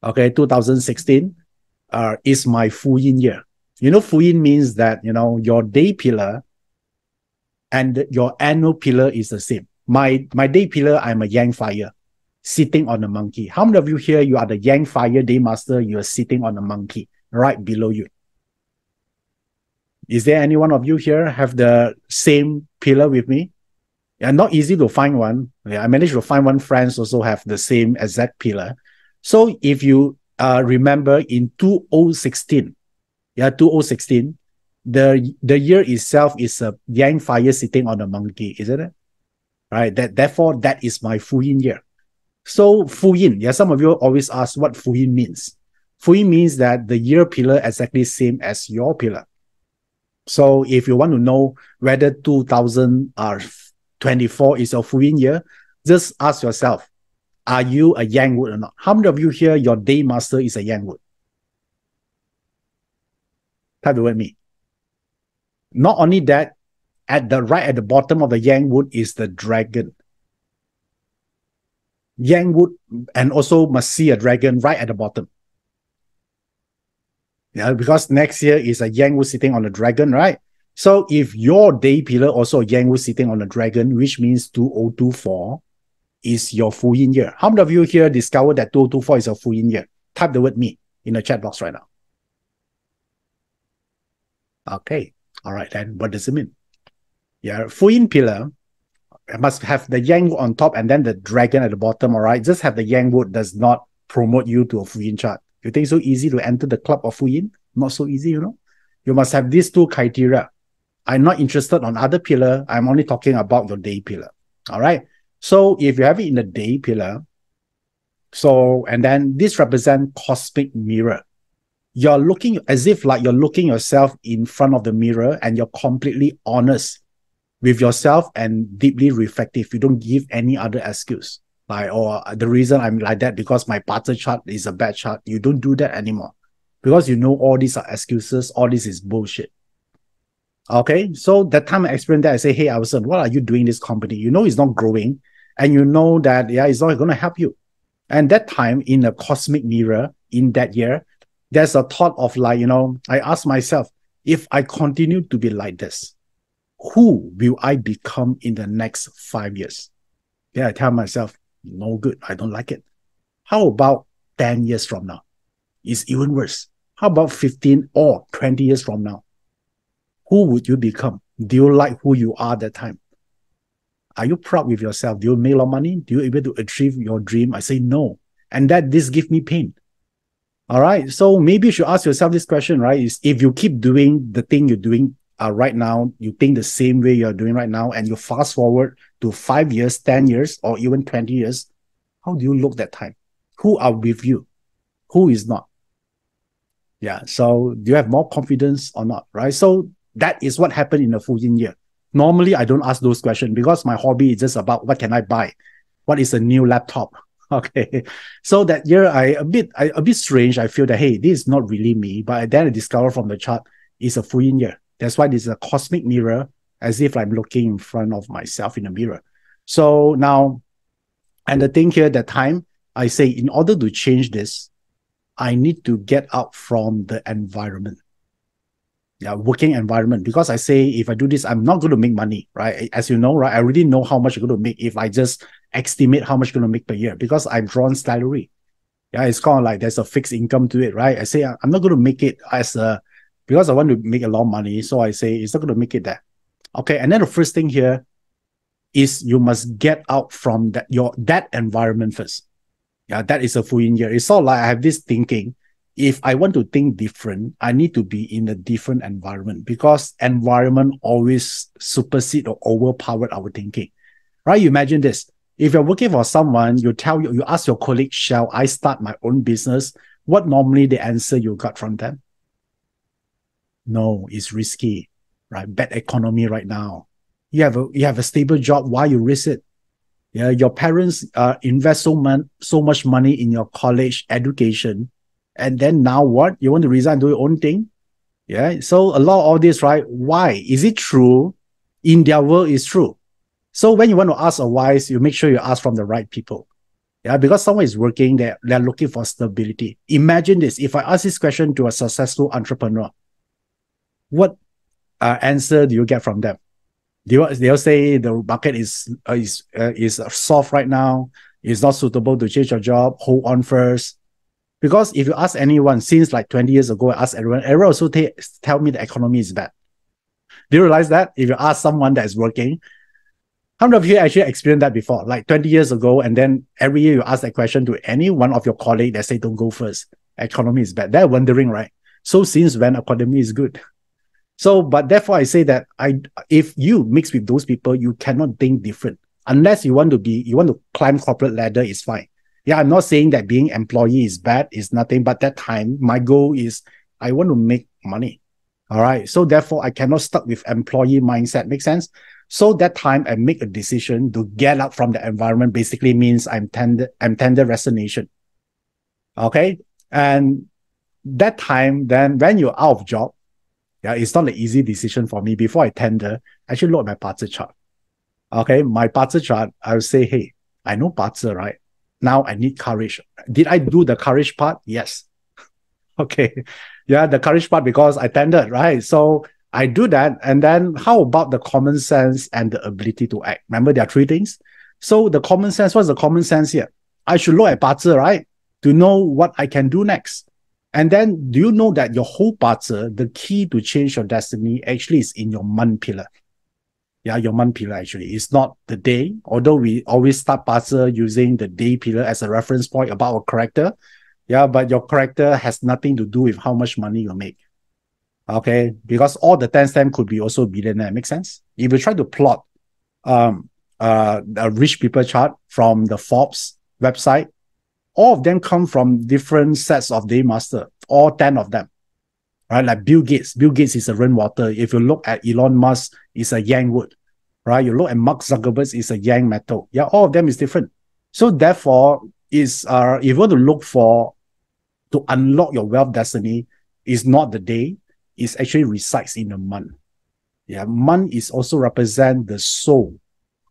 Okay, 2016 is my full yin year. You know, full yin means that, you know, your day pillar and your annual pillar is the same. My day pillar, I'm a yang fire sitting on a monkey. How many of you here, you are the yang fire day master, you are sitting on a monkey right below you? Is there any one of you here have the same pillar with me? Yeah, not easy to find one. Yeah, I managed to find one friends also have the same exact pillar. So if you remember in 2016, yeah, 2016, the year itself is a yang fire sitting on a monkey, isn't it? Right. Therefore, that is my full yin year. So full yin, yeah, some of you always ask what full yin means. Full yin means that the year pillar exactly same as your pillar. So if you want to know whether 2024 is a full yin year, just ask yourself, are you a yang wood or not? How many of you here, your day master is a yang wood? Type the word me. Not only that, at the bottom of the yang wood is the dragon. Yang wood, and also must see a dragon right at the bottom. Yeah, because next year is a yang wood sitting on a dragon, right? So if your day pillar also a yang wood sitting on a dragon, which means 2024 is your full yin year. How many of you here discovered that 2024 is a full yin year? Type the word me in the chat box right now. Okay. All right, then what does it mean? Yeah, full yin pillar must have the yang wood on top and then the dragon at the bottom, all right? Just have the yang wood does not promote you to a full yin chart. You think it's so easy to enter the club of full yin? Not so easy, you know? You must have these two criteria. I'm not interested on other pillar. I'm only talking about your day pillar, all right? So if you have it in the day pillar, so, and then this represents cosmic mirror. You're looking as if like you're looking yourself in front of the mirror and you're completely honest with yourself and deeply reflective. You don't give any other excuse. Like, or the reason I'm like that because my partner chart is a bad chart. You don't do that anymore because you know all these are excuses. All this is bullshit. Okay. So that time I experienced that, I say, hey, Iverson, what are you doing this company? You know, it's not growing and you know that, yeah, it's not going to help you. And that time in a cosmic mirror in that year, there's a thought of like, you know, I asked myself, if I continue to be like this, who will I become in the next 5 years? Yeah, I tell myself, no good. I don't like it. How about 10 years from now? It's even worse. How about 15 or 20 years from now? Who would you become? Do you like who you are that time? Are you proud with yourself? Do you make a lot of money? Do you able to achieve your dream? I say no. And that this gives me pain. All right. So maybe you should ask yourself this question, right? Is if you keep doing the thing you're doing right now, you think the same way you're doing right now, and you fast forward to 5 years, 10 years, or even 20 years, how do you look that time? Who are with you? Who is not? Yeah. So do you have more confidence or not? Right. So that is what happened in the full yin year. Normally, I don't ask those questions because my hobby is just about what can I buy? What is a new laptop? Okay. So that year, a bit strange. I feel that, hey, this is not really me. But then I discover from the chart, it's a full yin year. That's why this is a cosmic mirror, as if I'm looking in front of myself in a mirror. So now, and the thing here, that time, I say, in order to change this, I need to get out from the environment. working environment, because I say if I do this, I'm not going to make money, right? As you know, right? I already know how much I'm going to make if I just estimate how much I'm going to make per year, because I've drawn salary. Yeah, it's kind of like there's a fixed income to it, right? I say I'm not going to make it as a, because I want to make a lot of money. So I say it's not going to make it there. Okay. And then the first thing here is you must get out from that environment first. Yeah, that is a full in year. It's sort of like I have this thinking. If I want to think different, I need to be in a different environment, because environment always supersede or overpowered our thinking. Right? You imagine this. If you're working for someone, you ask your colleague, shall I start my own business? What normally the answer you got from them? No, it's risky, right? Bad economy right now. You have a stable job. Why you risk it? Yeah, your parents invest so much money in your college education, and then now what? You want to resign and do your own thing? Yeah. So a lot of all this, right? Why? Is it true? In their world, it's true. So when you want to ask a why, you make sure you ask from the right people. Yeah, because someone is working, they're looking for stability. Imagine this. If I ask this question to a successful entrepreneur, what answer do you get from them? They'll say the market is soft right now. It's not suitable to change your job. Hold on first. Because if you ask anyone since like 20 years ago, I ask everyone also tell me the economy is bad. Do you realize that? If you ask someone that is working, how many of you actually experienced that before? Like 20 years ago, and then every year you ask that question to any one of your colleagues, they say, don't go first. Economy is bad. They're wondering, right? So since when economy is good? So, but therefore I say that if you mix with those people, you cannot think different. Unless you want to climb corporate ladder, is fine. Yeah, I'm not saying that being employee is bad, is nothing, but that time my goal is I want to make money. All right. So therefore I cannot stuck with employee mindset. Make sense? So that time I make a decision to get out from the environment, basically means I'm tender resignation. Okay. And that time, then when you're out of job, yeah, it's not an easy decision for me. Before I tender, I should look at my BaZi chart. Okay, my BaZi chart, I will say, hey, I know BaZi, right? Now I need courage. Did I do the courage part? Yes. Okay. Yeah, the courage part, because I tendered, right? So I do that. And then how about the common sense and the ability to act? Remember, there are three things. So the common sense, what's the common sense here? I should look at BaZi, right? To know what I can do next. And then do you know that your whole BaZi, the key to change your destiny actually is in your month pillar. Yeah, your month pillar actually. It's not the day, although we always start BaZi using the day pillar as a reference point about our character. Yeah, but your character has nothing to do with how much money you make. Okay, because all the 10 stamp could be also billionaire. Make sense? If you try to plot a rich people chart from the Forbes website, all of them come from different sets of day master, all 10 of them. Right? Like Bill Gates. Bill Gates is a rainwater. If you look at Elon Musk, it's a yang wood. Right? You look at Mark Zuckerberg, it's a yang metal. Yeah, all of them is different. So therefore, if you want to unlock your wealth destiny, is not the day, it actually resides in the month. Yeah, month is also represent the soul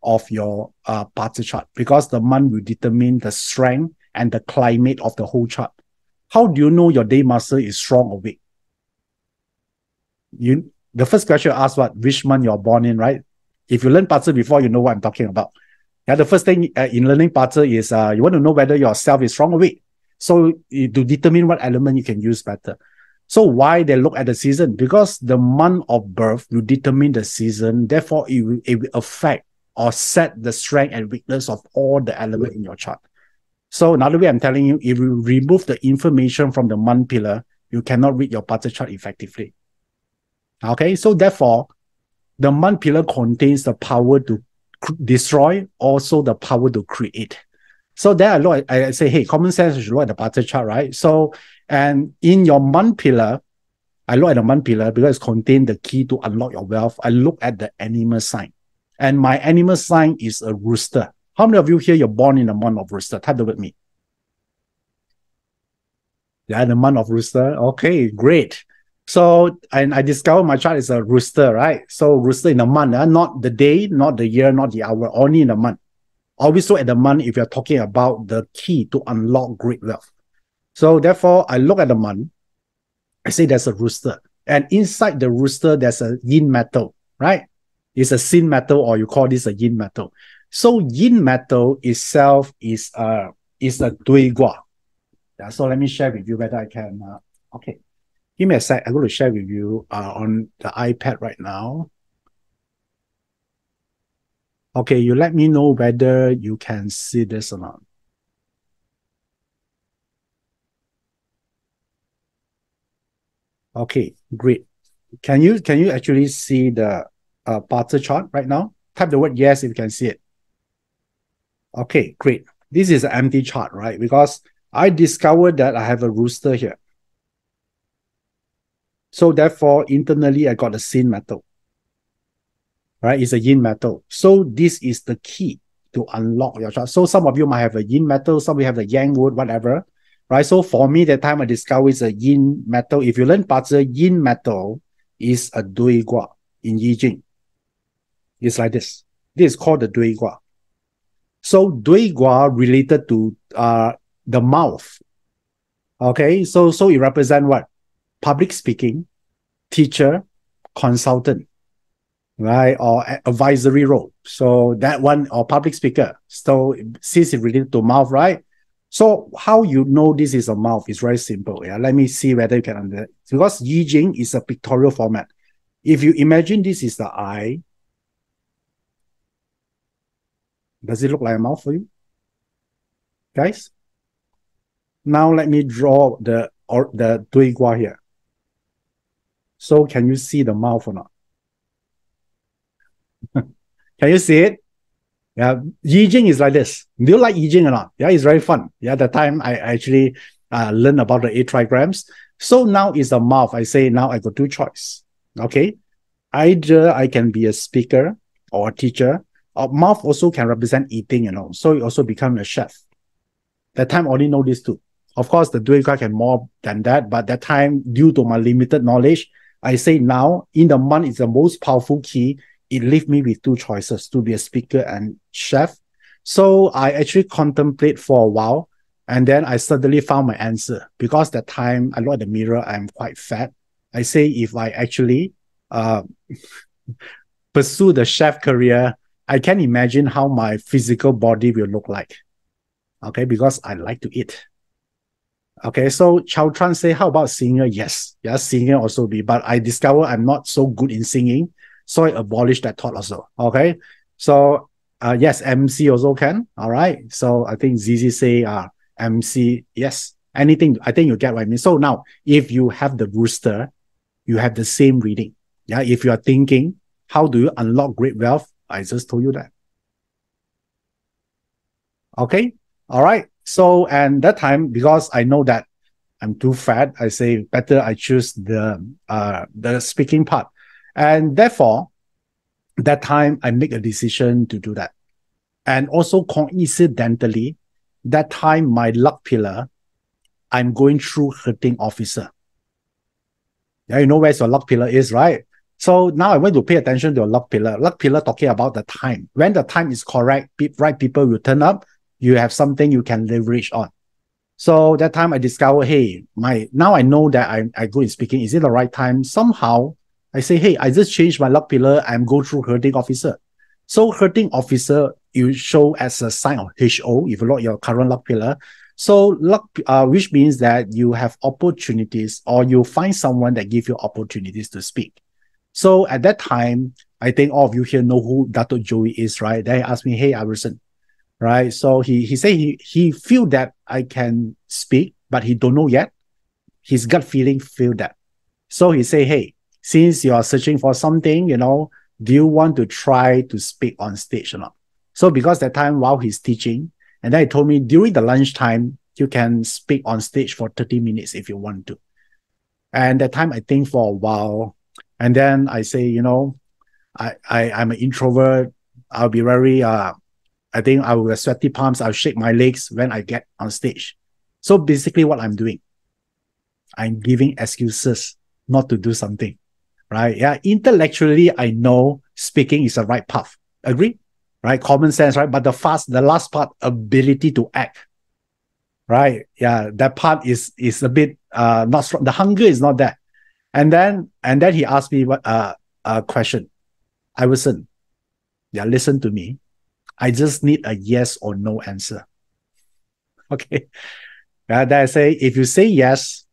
of your BaZi chart, because the month will determine the strength and the climate of the whole chart. How do you know your day master is strong or weak? The first question you ask which month you're born in, right? If you learn BaZi before, you know what I'm talking about. Yeah, the first thing in learning BaZi is you want to know whether yourself is strong or weak. So to determine what element you can use better. So why they look at the season? Because the month of birth will determine the season. Therefore, it will affect or set the strength and weakness of all the elements in your chart. So another way I'm telling you, if you remove the information from the month pillar, you cannot read your BaZi chart effectively. Okay, so therefore, the month pillar contains the power to destroy, also the power to create. So there I say, hey, common sense, you should look at the BaZi chart, right? So, and in your month pillar, I look at the month pillar because it contains the key to unlock your wealth. I look at the animal sign. And my animal sign is a rooster. How many of you here, you're born in the month of rooster? Type that with me. Yeah, the month of rooster. Okay, great. So, and I discovered my chart is a rooster, right? So rooster in the month, not the day, not the year, not the hour, only in the month. Always look at the month if you're talking about the key to unlock great wealth. So therefore, I look at the month. I say there's a rooster. And inside the rooster, there's a yin metal, right? It's a sin metal, or you call this a yin metal. So yin metal itself is a dui gua. Yeah, so let me share with you whether I can. Okay, give me a sec. I'm going to share with you on the iPad right now. Okay, you let me know whether you can see this or not. Okay, great. Can you actually see the Barter chart right now? Type the word yes if you can see it. Okay, great. This is an empty chart, right? Because I discovered that I have a rooster here. So therefore, internally, I got a sin metal, right? It's a yin metal. So this is the key to unlock your chart. So some of you might have a yin metal, some of you have the yang wood, whatever, right? So for me, the time I discovered it's a yin metal. If you learn BaZi, yin metal is a dui gua in Yi Jing. It's like this. This is called the dui gua. So dui gua related to the mouth. Okay, so it represents what? Public speaking, teacher, consultant, right? Or advisory role. So that one, or public speaker. So since it's related to mouth, right? So how you know this is a mouth is very simple. Yeah, let me see whether you can understand. Because Yi Jing is a pictorial format. If you imagine this is the eye, does it look like a mouth for you, guys? Now let me draw the dui gua here. So can you see the mouth or not? Can you see it? Yeah, Yi Jing is like this. Do you like Yi Jing or not? Yeah, it's very fun. Yeah, the time I actually learned about the 8 trigrams. So now is the mouth. I say now I got 2 choice. Okay, either I can be a speaker or a teacher. Or mouth also can represent eating, you know. So you also become a chef. That time I only know these 2. Of course, the dui gua can more than that, but that time, due to my limited knowledge, I say now in the month is the most powerful key. It left me with 2 choices, to be a speaker and chef. So I actually contemplate for a while, and then I suddenly found my answer. Because that time I look at the mirror, I'm quite fat. I say if I actually pursue the chef career, I can imagine how my physical body will look like. Okay, because I like to eat. Okay, so Chao Tran say, how about singer? Yes, singer also be, but I discover I'm not so good in singing, so I abolished that thought also. Okay, so yes, MC also can. All right, so I think ZZ say MC, yes, anything. I think you get what I mean. So now, if you have the rooster, you have the same reading. Yeah, if you are thinking, how do you unlock great wealth? I just told you that. Okay, all right. So, and that time, because I know that I'm too fat, I say better I choose the speaking part. And therefore, that time I make a decision to do that. And also coincidentally, that time my luck pillar, I'm going through hurting officer. Yeah, you know where your luck pillar is, right? So now I want to pay attention to your luck pillar. Luck pillar talking about the time. When the time is correct, right people will turn up. You have something you can leverage on. So that time I discovered, hey, now I know that I go in speaking. Is it the right time? Somehow I say, hey, I just changed my luck pillar. I'm go through hurting officer. So hurting officer, you show as a sign of HO if you look at your current luck pillar. So luck, which means that you have opportunities, or you find someone that give you opportunities to speak. So at that time, I think all of you here know who Dato Joey is, right? Then he asked me, hey, Iverson, right? So he said he feel that I can speak, but he don't know yet. His gut feeling feel that. So he say, hey, since you are searching for something, you know, do you want to try to speak on stage or not? So because that time while he's teaching, and then he told me during the lunchtime, you can speak on stage for 30 minutes if you want to. And that time I think for a while, and then I say, you know, I'm an introvert. I'll be very I think I will have sweaty palms. I'll shake my legs when I get on stage. So basically what I'm doing, I'm giving excuses not to do something, right? Yeah, intellectually, I know speaking is the right path. Agree? Right? Common sense, right? But the last part, ability to act, right? Yeah, that part is a bit not strong. The hunger is not there. And then he asked me what a question. Iverson, yeah, listen to me. I just need a yes or no answer. Okay. Then I say, if you say yes,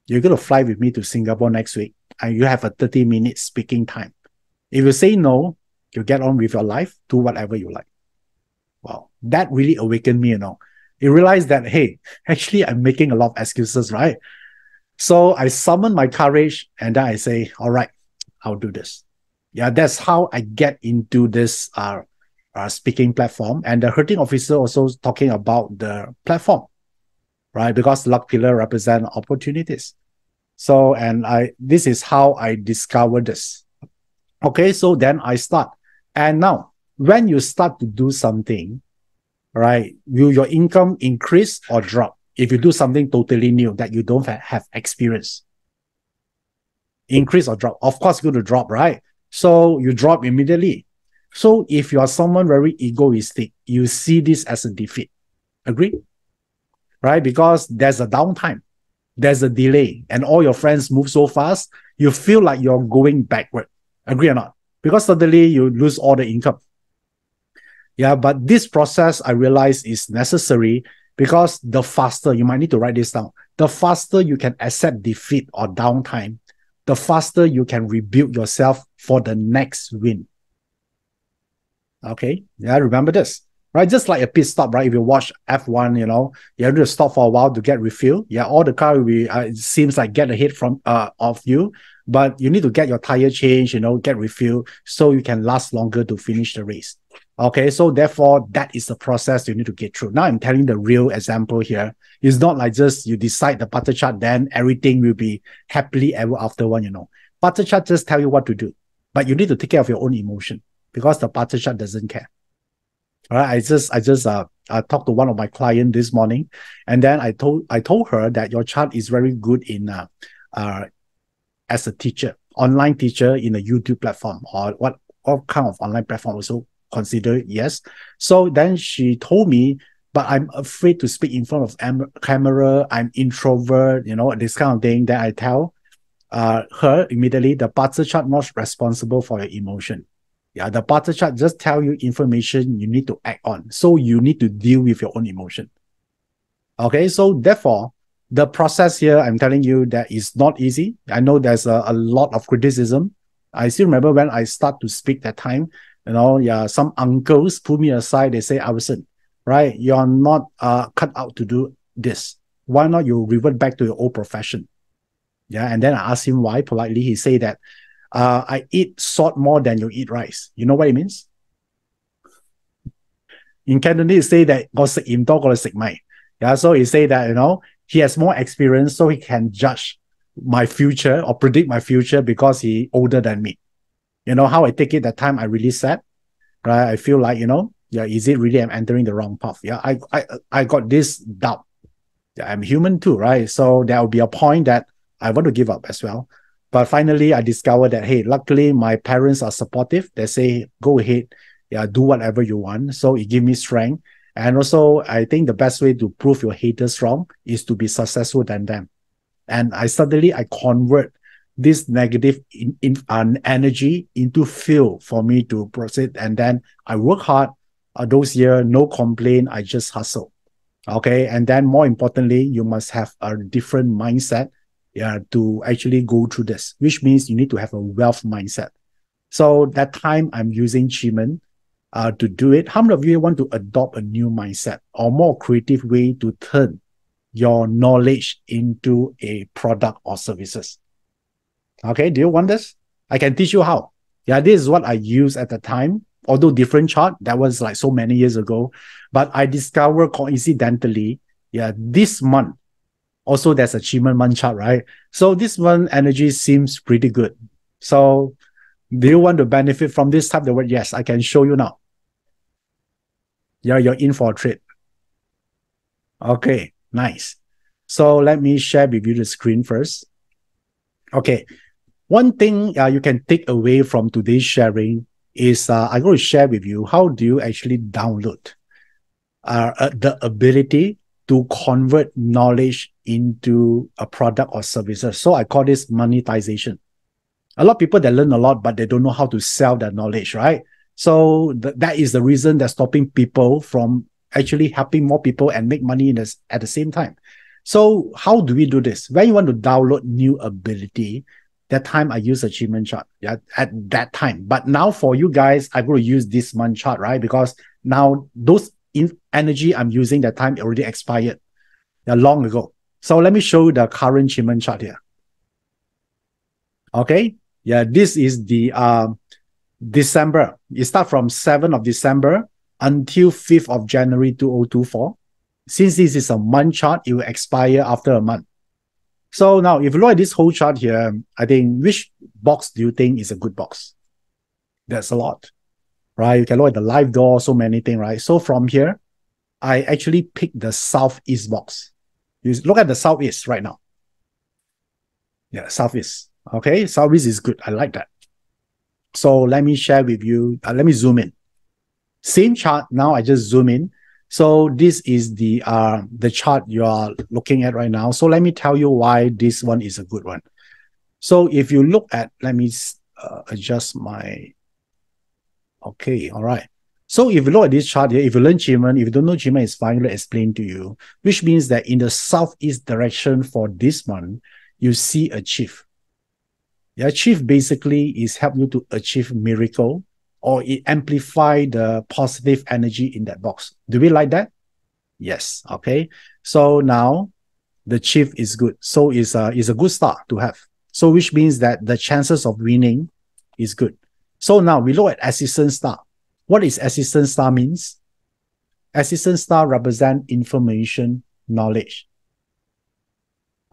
you're going to fly with me to Singapore next week and you have a 30-minute speaking time. If you say no, you get on with your life, do whatever you like. Wow, that really awakened me, You realize that, hey, actually, I'm making a lot of excuses, right? So I summon my courage and then I say, all right, I'll do this. Yeah, that's how I get into this speaking platform. And the hurting officer also talking about the platform, right? Because luck pillar represent opportunities. So, and this is how I discovered this. Okay, so then I start. And now, when you start to do something, right, will your income increase or drop? If you do something totally new that you don't have experience, increase or drop? Of course, going to drop, right? So you drop immediately. So if you are someone very egoistic, you see this as a defeat. Agree? Right? Because there's a downtime, there's a delay, and all your friends move so fast, you feel like you're going backward. Agree or not? Because suddenly you lose all the income. Yeah, but this process I realize is necessary because the faster, you might need to write this down, the faster you can accept defeat or downtime, the faster you can rebuild yourself for the next win. Okay, yeah, remember this, right? Just like a pit stop, right? If you watch F1, you have to stop for a while to get refuel. Yeah, all the car will be, it seems like get ahead from of you, but you need to get your tire changed, get refuel so you can last longer to finish the race. Okay, so therefore, that is the process you need to get through. Now I'm telling the real example here. It's not like just you decide the butter chart, then everything will be happily ever after one, Butter chart just tell you what to do, but you need to take care of your own emotion because the butter chart doesn't care. All right, I just talked to one of my clients this morning, and then I told her that your chart is very good in as a teacher, online teacher in a YouTube platform or what kind of online platform also consider yes. So then she told me, but I'm afraid to speak in front of camera. I'm introvert, this kind of thing. Then I tell her immediately, the butter chart not responsible for your emotion. Yeah, the butter chart just tell you information you need to act on. So you need to deal with your own emotion. Okay, so therefore, the process here, I'm telling you that is not easy. I know there's a lot of criticism. I still remember when I start to speak that time, some uncles pull me aside. They say, Iverson, right, you're not cut out to do this. Why not you revert back to your old profession? Yeah, and then I asked him why. Politely, he said that I eat salt more than you eat rice. You know what it means? In Cantonese, say that 我食鹽多過你食米. Yeah, so he say that, he has more experience, so he can judge my future or predict my future because he older than me. You know how I take it that time I really sad, right? I feel like, is it really I'm entering the wrong path? Yeah, I got this doubt. Yeah, I'm human too, right? So there will be a point that I want to give up as well. But finally, I discovered that, hey, luckily my parents are supportive. They say, go ahead, yeah, do whatever you want. So it gives me strength. And also, I think the best way to prove your haters wrong is to be successful than them. And I convert this negative energy into fuel for me to proceed. And then I work hard. Those years, no complaint. I just hustle. Okay. And then more importantly, you must have a different mindset to actually go through this, which means you need to have a wealth mindset. So that time I'm using Chiman to do it. How many of you want to adopt a new mindset or more creative way to turn your knowledge into a product or services? Okay, do you want this? I can teach you how. Yeah, this is what I used at the time, although different chart. That was like so many years ago. But I discovered coincidentally, this month, also there's achievement month chart, right? So this month energy seems pretty good. So do you want to benefit from this type of word? Yes, I can show you now. Yeah, you're in for a trade. Okay, nice. So let me share with you the screen first. Okay, one thing you can take away from today's sharing is I'm going to share with you how do you actually download the ability to convert knowledge into a product or services. So I call this monetization. A lot of people that learn a lot, but they don't know how to sell their knowledge, right? So that is the reason that's stopping people from actually helping more people and make money at the same time. So how do we do this? When you want to download new ability, that time I use achievement chart, yeah, at that time. But now for you guys, I'm going to use this month chart, right? Because now those energy I'm using that time already expired, yeah, long ago. So let me show you the current achievement chart here. Okay, yeah, this is the December. It starts from 7th of December until 5th of January 2024. Since this is a month chart, it will expire after a month. So now, if you look at this whole chart here, I think which box do you think is a good box? That's a lot, right? You can look at the live door, so many things, right? So from here, I actually picked the southeast box. You look at the southeast right now. Yeah, southeast. Okay, southeast is good. I like that. So let me share with you. Let me zoom in. Same chart. Now I just zoom in. So this is the chart you are looking at right now. So let me tell you why this one is a good one. So if you look at, let me adjust my, okay, all right. So if you look at this chart here, if you learn Qigong, if you don't know Qigong, it's fine, I'll explain to you, which means that in the southeast direction for this one, you see a chief. Yeah, chief basically is help you to achieve miracle, or it amplify the positive energy in that box. Do we like that? Yes. Okay. So now the chief is good. So it's a good start to have. So which means that the chances of winning is good. So now we look at assistant star. What is assistant star means? Assistant star represent information, knowledge.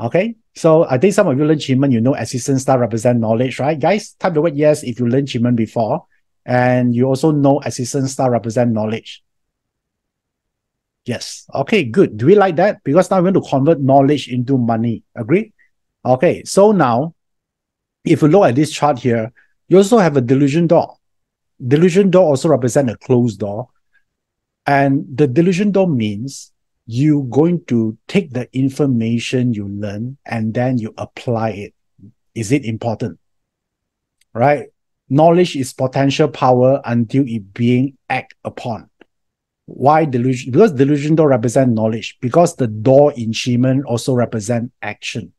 Okay. So I think some of you learn Qigong, you know assistant star represent knowledge, right? Guys, type the word yes if you learn Qigong before. And you also know assistant star represent knowledge. Yes. Okay, good. Do we like that? Because now we want to convert knowledge into money. Agree? Okay, so now, if you look at this chart here, you also have a delusion door. Delusion door also represent a closed door. And the delusion door means you're going to take the information you learn and then you apply it. Is it important? Right? Knowledge is potential power until it being act upon. Why delusion? Because delusion door represent knowledge. Because the door in Qigong also represent action.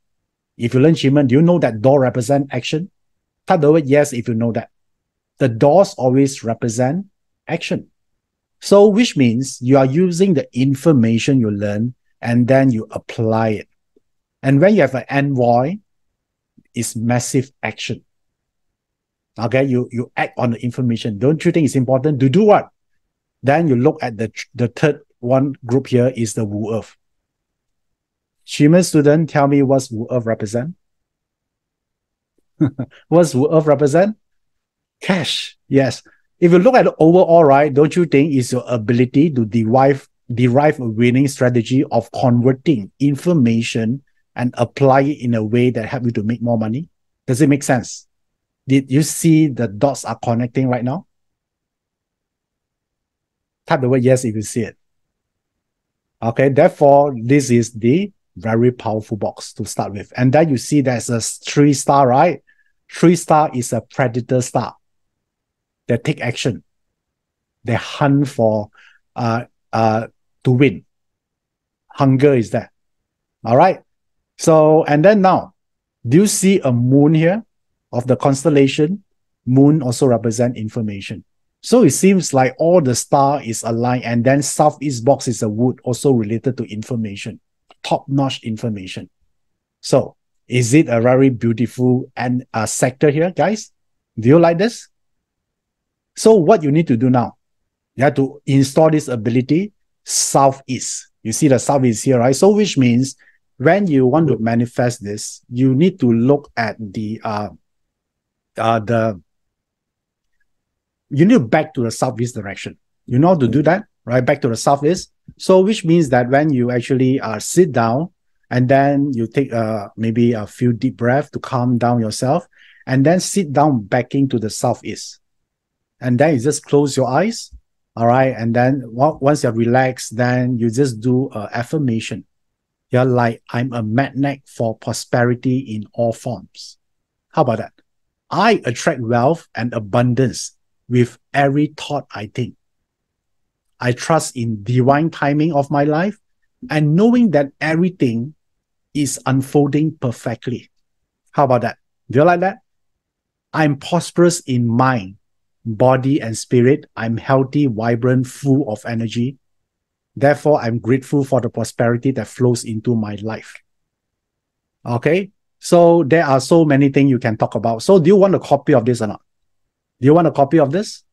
If you learn Qigong, do you know that door represent action? Type the word yes if you know that. The doors always represent action. So which means you are using the information you learn and then you apply it. And when you have an envoy, it's massive action. Okay, you act on the information. Don't you think it's important to do what? Then you look at the third one group here is the Wu Earth. Qigong student, tell me what's Wu Earth represent? What's Wu Earth represent? Cash. Yes. If you look at the overall, right, don't you think it's your ability to derive a winning strategy of converting information and apply it in a way that help you to make more money? Does it make sense? Did you see the dots are connecting right now? Type the word yes if you see it. Okay, therefore, this is the very powerful box to start with. And then you see there's a 3-star, right? 3-star is a predator star. They take action. They hunt for to win. Hunger is there. All right. So, and then now, do you see a moon here of the constellation? Moon also represent information. So it seems like all the star is aligned, and then southeast box is a wood also related to information, top-notch information. So is it a very beautiful and sector here, guys? Do you like this? So what you need to do now, you have to install this ability southeast. You see the southeast here, right? So which means when you want to manifest this, you need to look at you need to back to the southeast direction. You know how to do that, right? Back to the southeast. So which means that when you actually sit down and then you take maybe a few deep breaths to calm down yourself, and then sit down backing to the southeast. And then you just close your eyes, all right? And then once you're relaxed, then you just do affirmation. Yeah, like I'm a magnet for prosperity in all forms. How about that? I attract wealth and abundance with every thought I think. I trust in divine timing of my life and knowing that everything is unfolding perfectly. How about that? Do you like that? I'm prosperous in mind, body, and spirit. I'm healthy, vibrant, full of energy. Therefore, I'm grateful for the prosperity that flows into my life. Okay. So there are so many things you can talk about. So do you want a copy of this or not? Do you want a copy of this?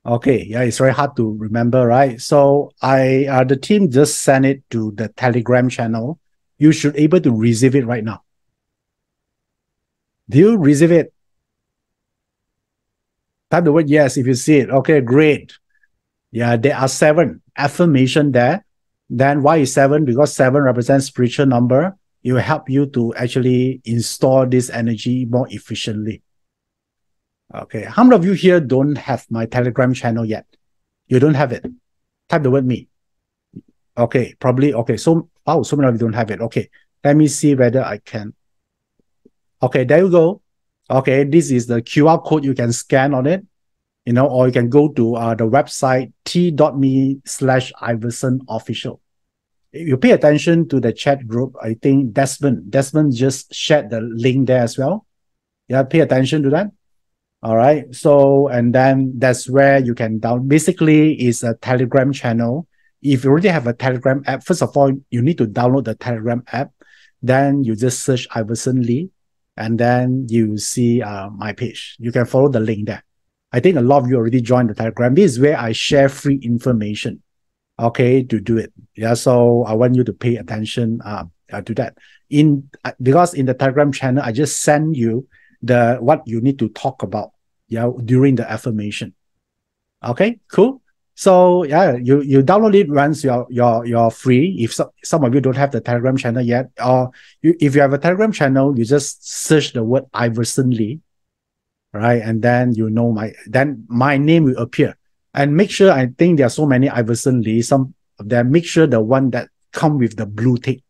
Okay. Yeah, it's very hard to remember, right? So the team just sent it to the Telegram channel. You should be able to receive it right now. Do you receive it? Type the word yes if you see it. Okay, great. Yeah, there are 7 affirmation there. Then why is 7? Because 7 represents spiritual number. It will help you to actually install this energy more efficiently. Okay, how many of you here don't have my Telegram channel yet? You don't have it. Type the word me. Okay, probably. Okay, so so many of you don't have it. Okay, let me see whether I can. Okay, there you go. Okay, this is the QR code you can scan on it. Or you can go to the website t.me/Iverson official. If you pay attention to the chat group, I think Desmond just shared the link there as well. Yeah, pay attention to that. All right. So, and then that's where you can download. Basically, it's a Telegram channel. If you already have a Telegram app, first of all, you need to download the Telegram app. Then you just search Iverson Lee, and then you see my page. You can follow the link there. I think a lot of you already joined the Telegram. This is where I share free information, okay, to do it. Yeah, so I want you to pay attention to that. Because in the Telegram channel, I just send you what you need to talk about, during the affirmation. Okay, cool. So yeah, you download it once you're free. If some of you don't have the Telegram channel yet, or if you have a Telegram channel, you just search the word Iverson Lee. Right, and then my name will appear. And make sure, I think there are so many Iverson Lee, some of them, make sure the one that come with the blue tick.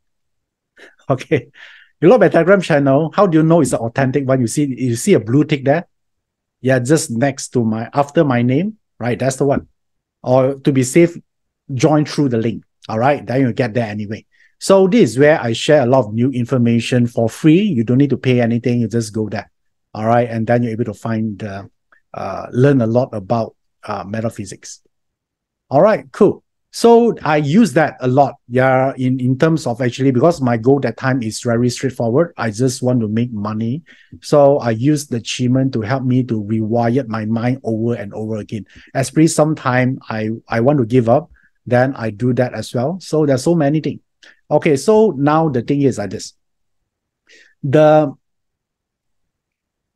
Okay, you look at Telegram channel, how do you know it's an authentic one? You see a blue tick there? Yeah, just next to after my name, right? That's the one. Or to be safe, join through the link. All right, then you get there anyway. So this is where I share a lot of new information for free. You don't need to pay anything, you just go there. All right, and then you're able to learn a lot about metaphysics. All right, cool. So I use that a lot, in terms of actually, because my goal that time is very straightforward. I just want to make money. So I use the achievement to help me to rewire my mind over and over again. Especially sometime I want to give up, then I do that as well. So there's so many things. Okay, so now the thing is like this.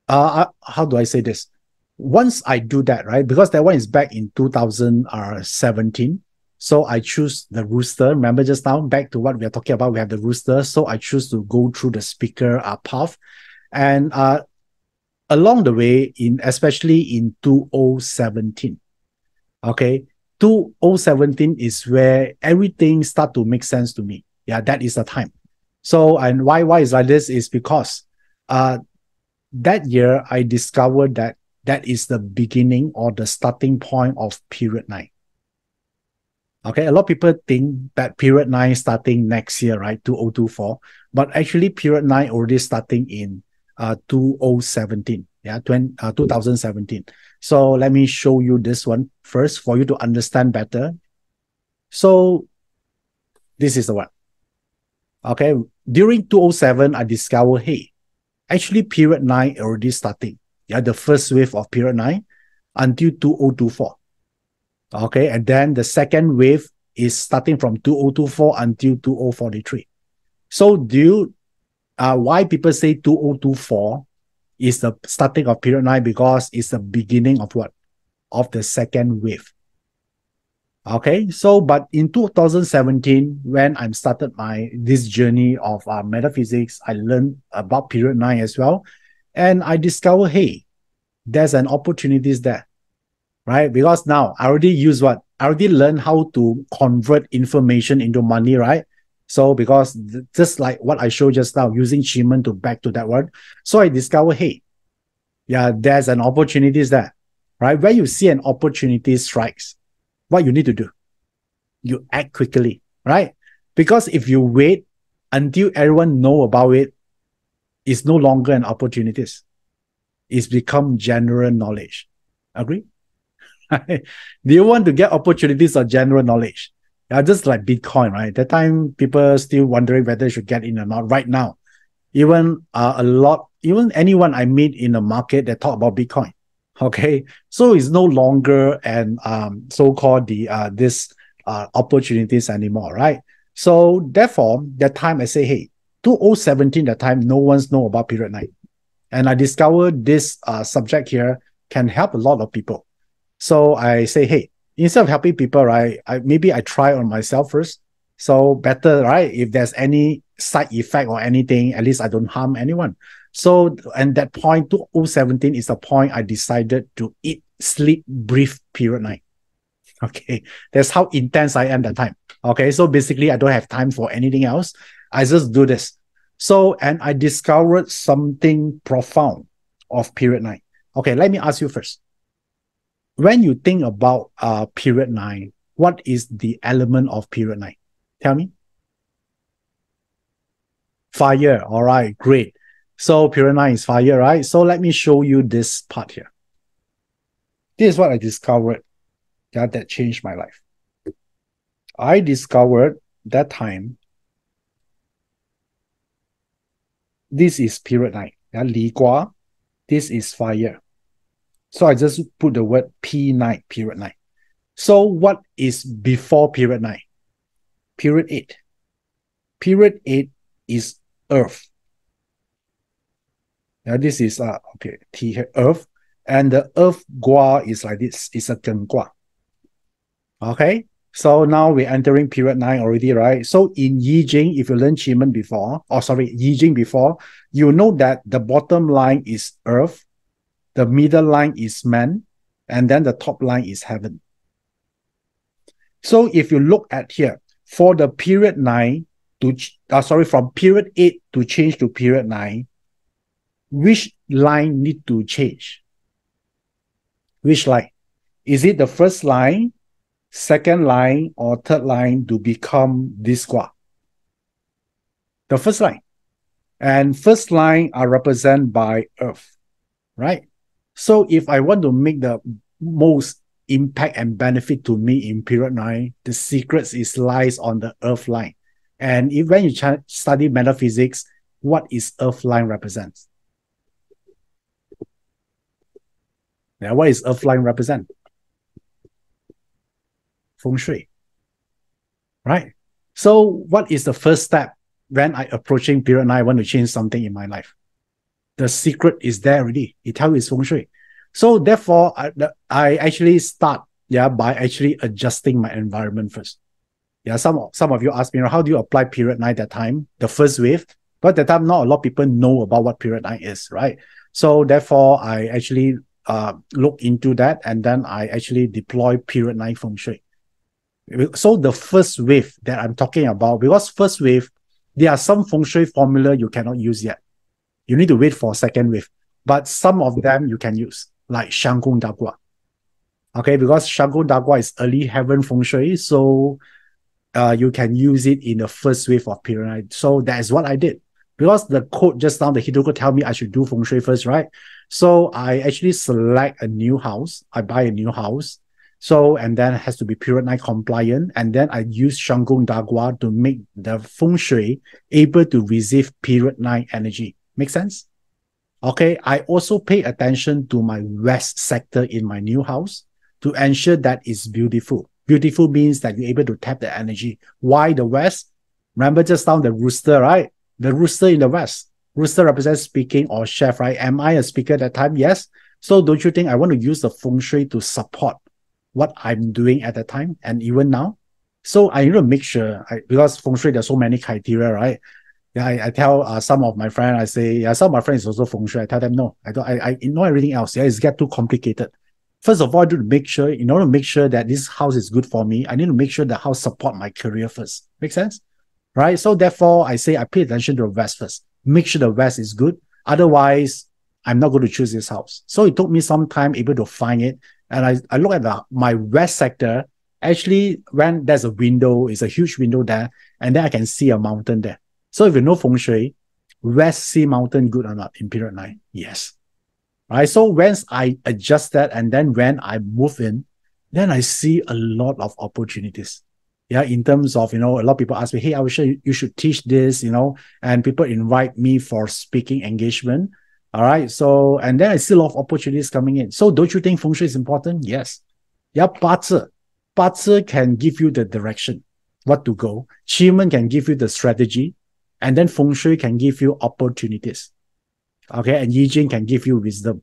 How do I say this? Once I do that, right? Because that one is back in 2017. So I choose the rooster. Remember just now, back to what we are talking about, we have the rooster. So I choose to go through the speaker path. And along the way, especially in 2017, okay, 2017 is where everything start to make sense to me. Yeah, that is the time. So, and why is like this is because that year, I discovered that is the beginning or the starting point of period 9. Okay, a lot of people think that period 9 starting next year, right, 2024. But actually, period 9 already starting in 2017. Yeah, 2017. So let me show you this one first for you to understand better. So this is the one. Okay, during 2007, I discovered, hey, actually, period 9 already starting. Yeah, the first wave of period 9 until 2024. Okay, and then the second wave is starting from 2024 until 2043. So why people say 2024 is the starting of period 9? Because it's the beginning of what? Of the second wave. Okay, so but in 2017, when I started this journey of metaphysics, I learned about period 9 as well. And I discovered, hey, there's an opportunities there, right? Because now I already use what? I already learned how to convert information into money, right? So because just like what I showed just now, using Chiman to back to that word, so I discovered, hey, yeah, there's an opportunity there, right? Where you see an opportunity strikes, what you need to do, you act quickly, right? Because if you wait until everyone know about it, it's no longer an opportunity. It's become general knowledge. Agree? Do you want to get opportunities or general knowledge? Yeah, just like Bitcoin, right? That time people still wondering whether they should get in or not. Right now, even even anyone I meet in the market that talk about Bitcoin. Okay, so it's no longer an so-called this opportunities anymore, right? So therefore, that time I say, hey, 2017, that time no one's know about period 9, and I discovered this subject here can help a lot of people. So I say, hey, instead of helping people, right, maybe I try on myself first. So better, right? If there's any side effect or anything, at least I don't harm anyone. So, and that point, 2017 is the point I decided to eat, sleep, breathe, period 9. Okay. That's how intense I am that time. Okay. So basically, I don't have time for anything else. I just do this. So, and I discovered something profound of period 9. Okay. Let me ask you first. When you think about period 9, what is the element of period 9? Tell me. Fire. All right, great. So period 9 is fire, right? So let me show you this part here. This is what I discovered that changed my life. I discovered that time, this is period 9. Yeah, Li Gua, this is fire. So I just put the word P9, period 9. So what is before period 9? Period 8. Period 8 is earth. Now this is okay, T here, earth. And the earth gua is like this, it's a Geng Gua. Okay, so now we're entering period 9 already, right? So in Yi Jing, if you learn Qi before, Yi Jing before, you know that the bottom line is earth, the middle line is man, and then the top line is heaven. So if you look at here, for the period 9 to, from period 8 to change to period 9, which line need to change? Which line? Is it the first line, second line, or third line to become this Gua? The first line. And first line are represented by earth, right? So if I want to make the most impact and benefit to me in period 9, the secret lies on the earth line. And if when you study metaphysics, what is earth line represents? Now, what is earth line represent? Feng Shui, right? So what is the first step when I approaching period 9, I want to change something in my life? The secret is there already. It tells you it's Feng Shui. So therefore, I actually start by actually adjusting my environment first. Yeah, some of you ask me, how do you apply period 9 that time, the first wave? But that time, not a lot of people know about what period 9 is, right? So therefore, I actually look into that, and then I actually deploy period 9 Feng Shui. So the first wave that I'm talking about, because first wave, there are some Feng Shui formula you cannot use yet. You need to wait for second wave. But some of them you can use, like Shanggong Dagua. Okay, because Shanggong Dagua is early heaven Feng Shui, so you can use it in the first wave of period 9. So that is what I did. Because the code just now, the Hidro code tell me I should do Feng Shui first, right? So I actually select a new house. I buy a new house. So, and then it has to be period 9 compliant. And then I use Shanggong Dagua to make the Feng Shui able to receive period 9 energy. Make sense? Okay. I also pay attention to my west sector in my new house to ensure that it's beautiful. Beautiful means that you're able to tap the energy. Why the west? Remember just now the rooster, right? The rooster in the west. Rooster represents speaking or chef, right? Am I a speaker at that time? Yes. So don't you think I want to use the Feng Shui to support what I'm doing at that time and even now? So I need to make sure, because Feng Shui, there's so many criteria, right? Yeah, I tell some of my friends, I say, yeah, some of my friends also Feng Shui. I tell them, no, I don't, I know everything else. Yeah, it's get too complicated. First of all, I need to make sure, in order to make sure that this house is good for me, I need to make sure the house support my career first. Make sense? right? So therefore, I say I pay attention to the West first. Make sure the West is good. Otherwise, I'm not going to choose this house. So it took me some time able to find it. And I look at my West sector. Actually, when there's a window, it's a huge window there, and then I can see a mountain there. So if you know feng shui, West see mountain good or not in period 9? Yes. Right. So once I adjust that and then when I move in, then I see a lot of opportunities. Yeah, in terms of, a lot of people ask me, hey, I wish you should teach this, and people invite me for speaking engagement. All right. So, and then I see a lot of opportunities coming in. So don't you think feng shui is important? Yes. Yeah, BaZi. BaZi can give you the direction, what to go. Qi can give you the strategy. And then feng shui can give you opportunities. Okay. And Yi Jing can give you wisdom.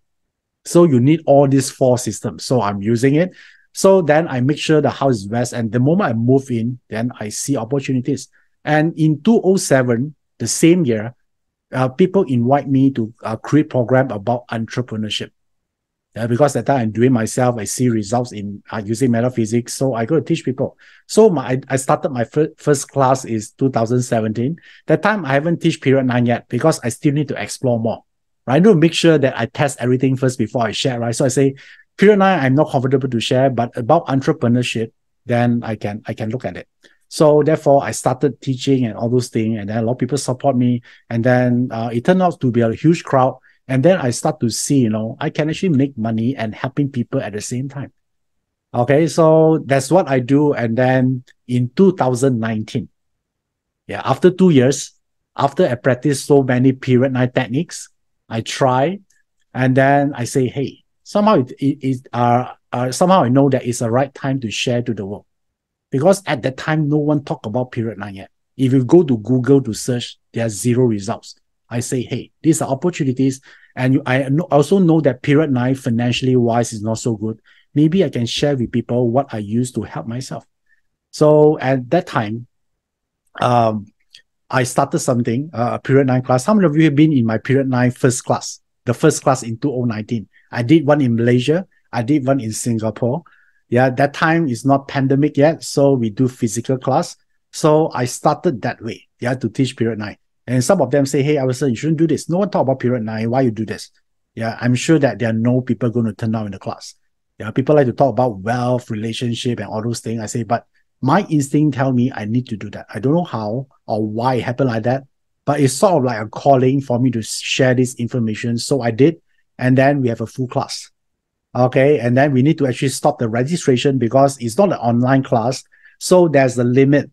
So you need all these 4 systems. So I'm using it. So then I make sure the house is west. And the moment I move in, then I see opportunities. And in 2007, the same year, people invite me to create program about entrepreneurship. Because that time I'm doing myself, I see results in using metaphysics. So I go to teach people. So I started my first class is 2017. That time I haven't teach period 9 yet because I still need to explore more. Right? I need to make sure that I test everything first before I share. Right? So I say period 9, I'm not comfortable to share, but about entrepreneurship, then I can look at it. So therefore, I started teaching and all those things, and then a lot of people support me. And then it turned out to be a huge crowd. And then I start to see, I can actually make money and helping people at the same time. Okay, so that's what I do. And then in 2019, after 2 years, after I practice so many period 9 techniques, I try, and then I say, hey, somehow somehow I know that it's the right time to share to the world. Because at that time, no one talked about period 9 yet. If you go to Google to search, there are 0 results. I say, hey, these are opportunities. And I also know that period 9 financially wise is not so good. Maybe I can share with people what I use to help myself. So at that time, I started something, a period 9 class. How many of you have been in my period 9 first class? The first class in 2019. I did one in Malaysia. I did one in Singapore. Yeah, that time is not pandemic yet. So we do physical class. So I started that way, to teach period 9. And some of them say, hey, Iverson, you shouldn't do this. No one talk about period 9. Why you do this? Yeah, I'm sure that there are no people going to turn out in the class. Yeah, people like to talk about wealth, relationship, and all those things. I say, but my instinct tell me I need to do that. I don't know how or why it happened like that, but it's sort of like a calling for me to share this information. So I did. And then we have a full class. Okay. And then we need to actually stop the registration because it's not an online class. So there's a limit.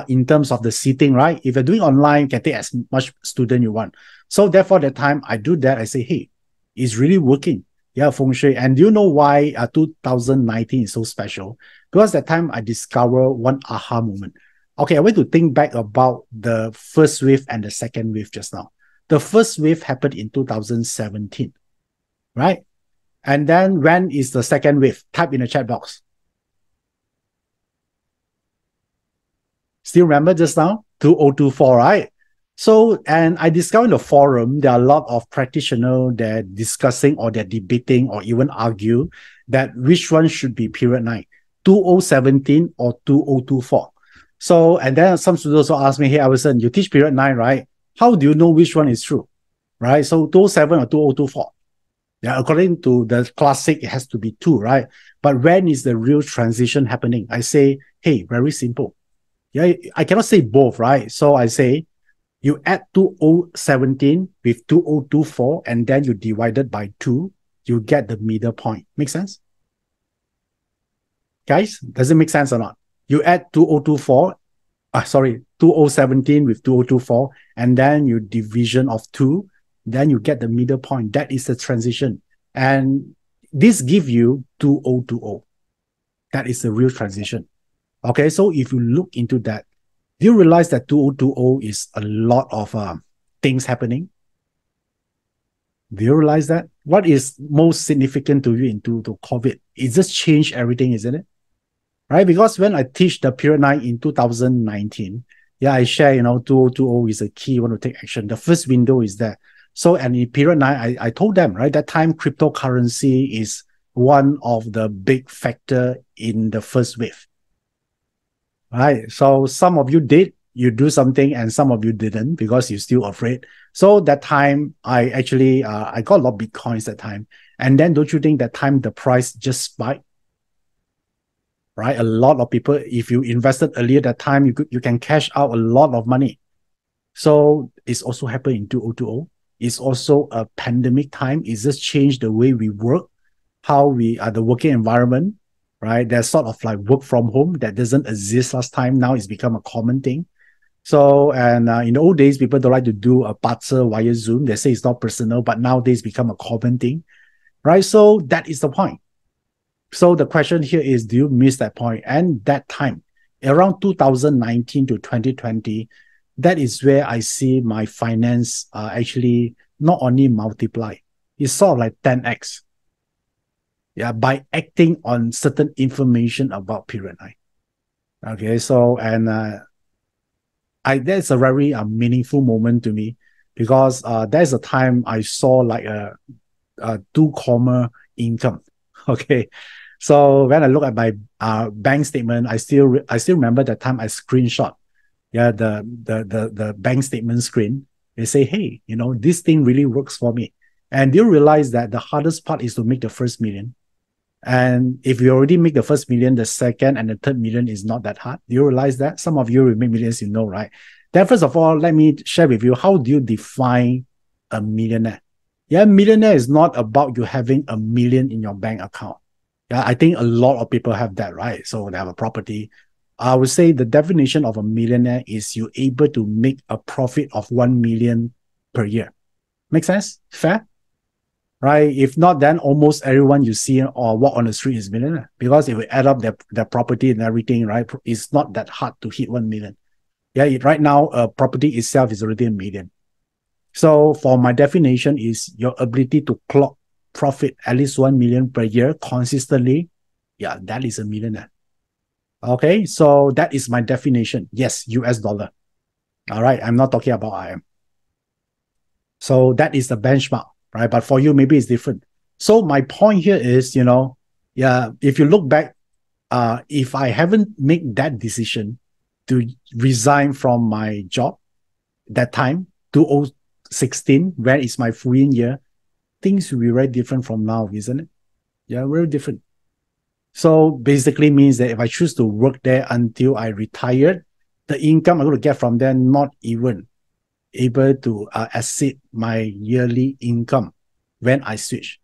In terms of the seating, right? If you're doing online, you can take as much student you want. So therefore, the time I do that, I say, hey, it's really working. Yeah, feng shui. And do you know why 2019 is so special? Because that time I discovered one aha moment. Okay, I want to think back about the first wave and the second wave just now. The first wave happened in 2017, right? And then when is the second wave? Type in the chat box. Still remember just now? 2024, right? So, and I discovered in the forum, there are a lot of practitioners that are discussing or they're debating or even argue that which one should be period 9, 2017 or 2024. So, and then some students also ask me, hey, Iverson, you teach period 9, right? How do you know which one is true? Right? So 2007 or 2024. Yeah, according to the classic, it has to be 2, right? But when is the real transition happening? I say, hey, very simple. Yeah, I cannot say both, right? So I say you add 2017 with 2024 and then you divide it by 2, you get the middle point. Make sense? Guys, does it make sense or not? You add 2017 with 2024 and then you division of 2, then you get the middle point. That is the transition. And this gives you 2020. That is the real transition. Okay, so if you look into that, do you realize that 2020 is a lot of things happening? Do you realize that? What is most significant to you into COVID? It just changed everything, isn't it? Right? Because when I teach the period 9 in 2019, I share, 2020 is a key, you want to take action. The first window is there. So, and in period 9, I told them, right, that time cryptocurrency is one of the big factor in the first wave. Right. So some of you did, you do something and some of you didn't because you're still afraid. So that time I actually I got a lot of Bitcoins that time. And then don't you think that time the price just spiked? Right? A lot of people, if you invested earlier that time, you can cash out a lot of money. So it's also happened in 2020. It's also a pandemic time. It's just changed the way we work, how we are the working environment, right? There's sort of like work from home that doesn't exist last time. Now it's become a common thing. So, and in the old days, people don't like to do a parcel via Zoom. They say it's not personal, but nowadays become a common thing, right? So that is the point. So the question here is, do you miss that point? And that time, around 2019 to 2020, that is where I see my finance actually not only multiply, it's sort of like 10x. Yeah, by acting on certain information about period 9. Okay, so and that's a very meaningful moment to me because there's a time I saw like a 2 comma income. Okay, so when I look at my bank statement, I still remember that time I screenshot the bank statement screen. They say, hey, this thing really works for me. And you realize that the hardest part is to make the first million. And if you already make the first million, the second and the third million is not that hard. Do you realize that? Some of you will make millions, right? Then first of all, let me share with you, how do you define a millionaire? Yeah, millionaire is not about you having a million in your bank account. Yeah, I think a lot of people have that, right? So they have a property. I would say the definition of a millionaire is you're able to make a profit of 1 million per year. Make sense? Fair? Right? If not, then almost everyone you see or walk on the street is millionaire. Because if we add up their property and everything, right, it's not that hard to hit 1 million. Yeah, right now, property itself is already 1 million. So for my definition is your ability to clock profit at least 1 million per year consistently. Yeah, that is a millionaire. Okay, so that is my definition. Yes, US dollar. All right, I'm not talking about IM. So that is the benchmark, right? But for you, maybe it's different. So my point here is, if you look back, if I haven't made that decision to resign from my job that time, 2016, when it's my full year, things will be very different from now, isn't it? Yeah, very different. So basically means that if I choose to work there until I retired, the income I'm going to get from there not even able to exceed my yearly income when I switch.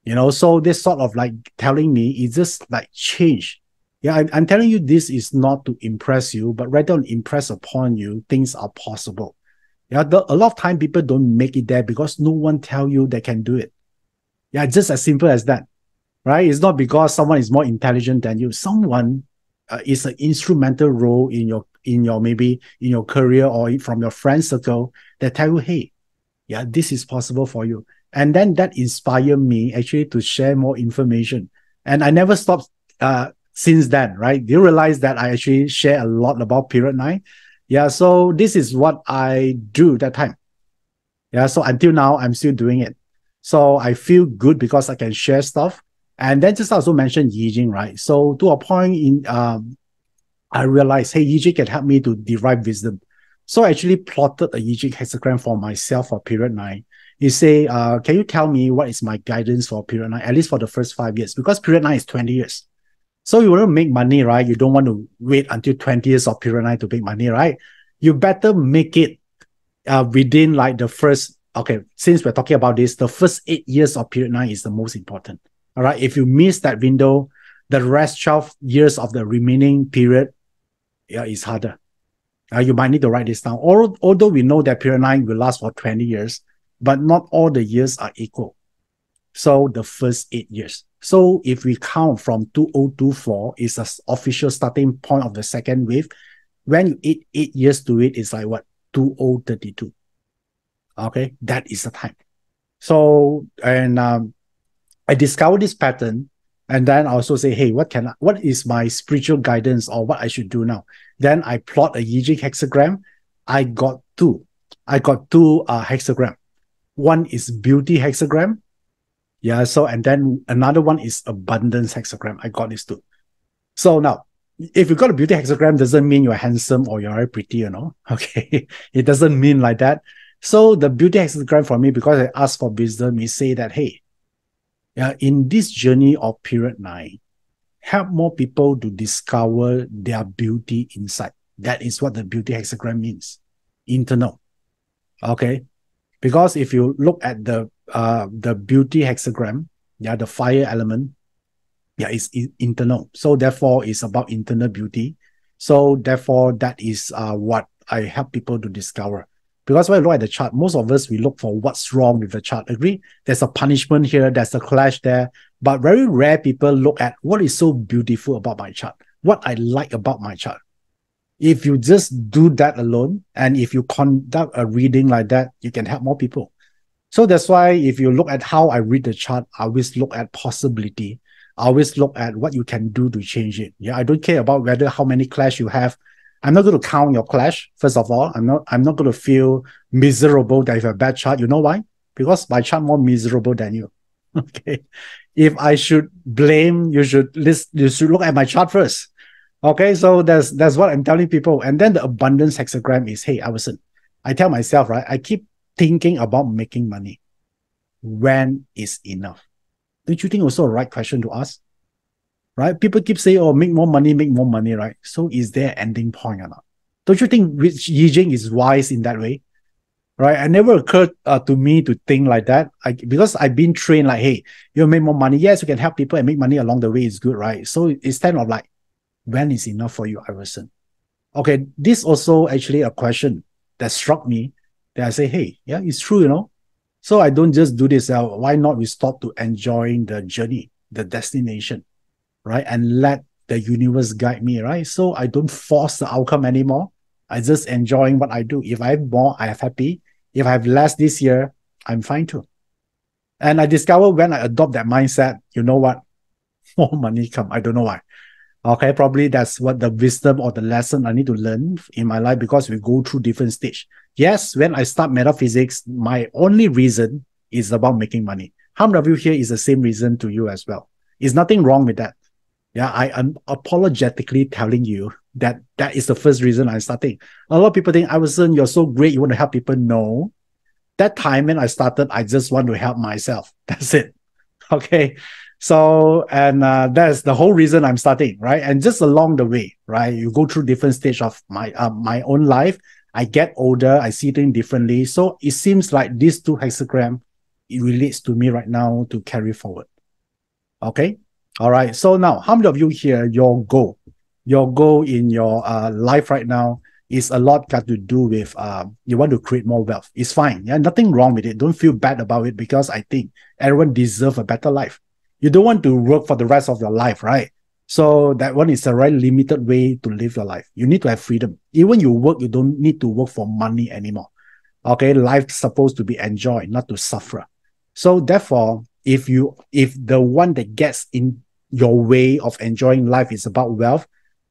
So this sort of like telling me it's just like change. Yeah, I'm telling you this is not to impress you, but rather to impress upon you things are possible. Yeah, a lot of time people don't make it there because no one tell you they can do it. Yeah, just as simple as that. Right? It's not because someone is more intelligent than you. Someone is an instrumental role in your maybe in your career or from your friend circle that tell you, hey, yeah, this is possible for you. And then that inspired me actually to share more information. And I never stopped since then, right? Do you realize that I actually share a lot about period 9? Yeah, so this is what I do that time. Yeah, so until now, I'm still doing it. So I feel good because I can share stuff. And then just also mentioned Yijing, right? So to a point I realized, hey, Yijing can help me to derive wisdom. So I actually plotted a Yijing hexagram for myself for period 9. You say, can you tell me what is my guidance for period 9, at least for the first 5 years? Because period 9 is 20 years. So you want to make money, right? You don't want to wait until 20 years of period 9 to make money, right? You better make it within like the first, okay, since we're talking about this, the first 8 years of period 9 is the most important. All right, if you miss that window, the rest 12 years of the remaining period, yeah, is harder. You might need to write this down. Although we know that period 9 will last for 20 years, but not all the years are equal. So the first 8 years. So if we count from 2024 is the official starting point of the second wave, when you add 8 years to it, it's like what? 2032. Okay, that is the time. So, and I discovered this pattern, and then I also say, hey, what is my spiritual guidance or what I should do now? Then I plot a Yijing hexagram. I got two hexagram. One is beauty hexagram. Yeah, so and then another one is abundance hexagram. I got these two. So now if you got a beauty hexagram, doesn't mean you're handsome or you're very pretty, Okay. It doesn't mean like that. So the beauty hexagram for me, because I ask for wisdom, is say that, hey, in this journey of period 9, help more people to discover their beauty inside. That is what the beauty hexagram means. Internal. Okay. Because if you look at the beauty hexagram, the fire element, it's internal. So therefore, it's about internal beauty. So therefore, that is what I help people to discover. Because when I look at the chart, most of us, we look for what's wrong with the chart. Agree? There's a punishment here, there's a clash there. But very rare people look at what is so beautiful about my chart, what I like about my chart. If you just do that alone, and if you conduct a reading like that, you can help more people. So that's why if you look at how I read the chart, I always look at possibility. I always look at what you can do to change it. I don't care about whether how many clash you have. I'm not going to count your clash. First of all, I'm not going to feel miserable that you have a bad chart. You know why? Because my chart more miserable than you. Okay. If I should blame, you should look at my chart first. Okay, so that's what I'm telling people. And then the abundance hexagram is, hey, Iverson, I tell myself, right? I keep thinking about making money. When is enough? Don't you think also a right question to ask? Right? People keep saying, oh, make more money, right? So is there an ending point or not? Don't you think Yi Jing is wise in that way? Right? It never occurred to me to think like that. Because I've been trained like, hey, you make more money. Yes, you can help people and make money along the way. It's good, right? So it's kind of like, when is enough for you, Iverson? Okay, this also actually a question that struck me that I say, hey, yeah, it's true, So I don't just do this. Why not we stop to enjoying the journey, the destination, right? And let the universe guide me, right? So I don't force the outcome anymore. I just enjoying what I do. If I have more, I am happy. If I have less this year, I'm fine too. And I discovered when I adopt that mindset, you know what? More money come. I don't know why. Okay, probably that's what the wisdom or the lesson I need to learn in my life, because we go through different stage. Yes, when I start metaphysics, my only reason is about making money. How many of you here is the same reason to you as well? There's nothing wrong with that. Yeah, I am apologetically telling you that that is the first reason I'm starting. A lot of people think, Iverson, you're so great, you want to help people. No. That time when I started, I just want to help myself. That's it. Okay. So, and that's the whole reason I'm starting, right? And just along the way, right, you go through different stage of my own life. I get older, I see things differently. So it seems like these two hexagram, it relates to me right now to carry forward. Okay. All right. So now, how many of you here, your goal in your life right now is a lot got to do with you want to create more wealth. It's fine. Yeah, nothing wrong with it. Don't feel bad about it, because I think everyone deserves a better life. You don't want to work for the rest of your life, right? So that one is a very limited way to live your life. You need to have freedom. Even you work, you don't need to work for money anymore. Okay, life's supposed to be enjoyed, not to suffer. So therefore, if the one that gets in your way of enjoying life is about wealth,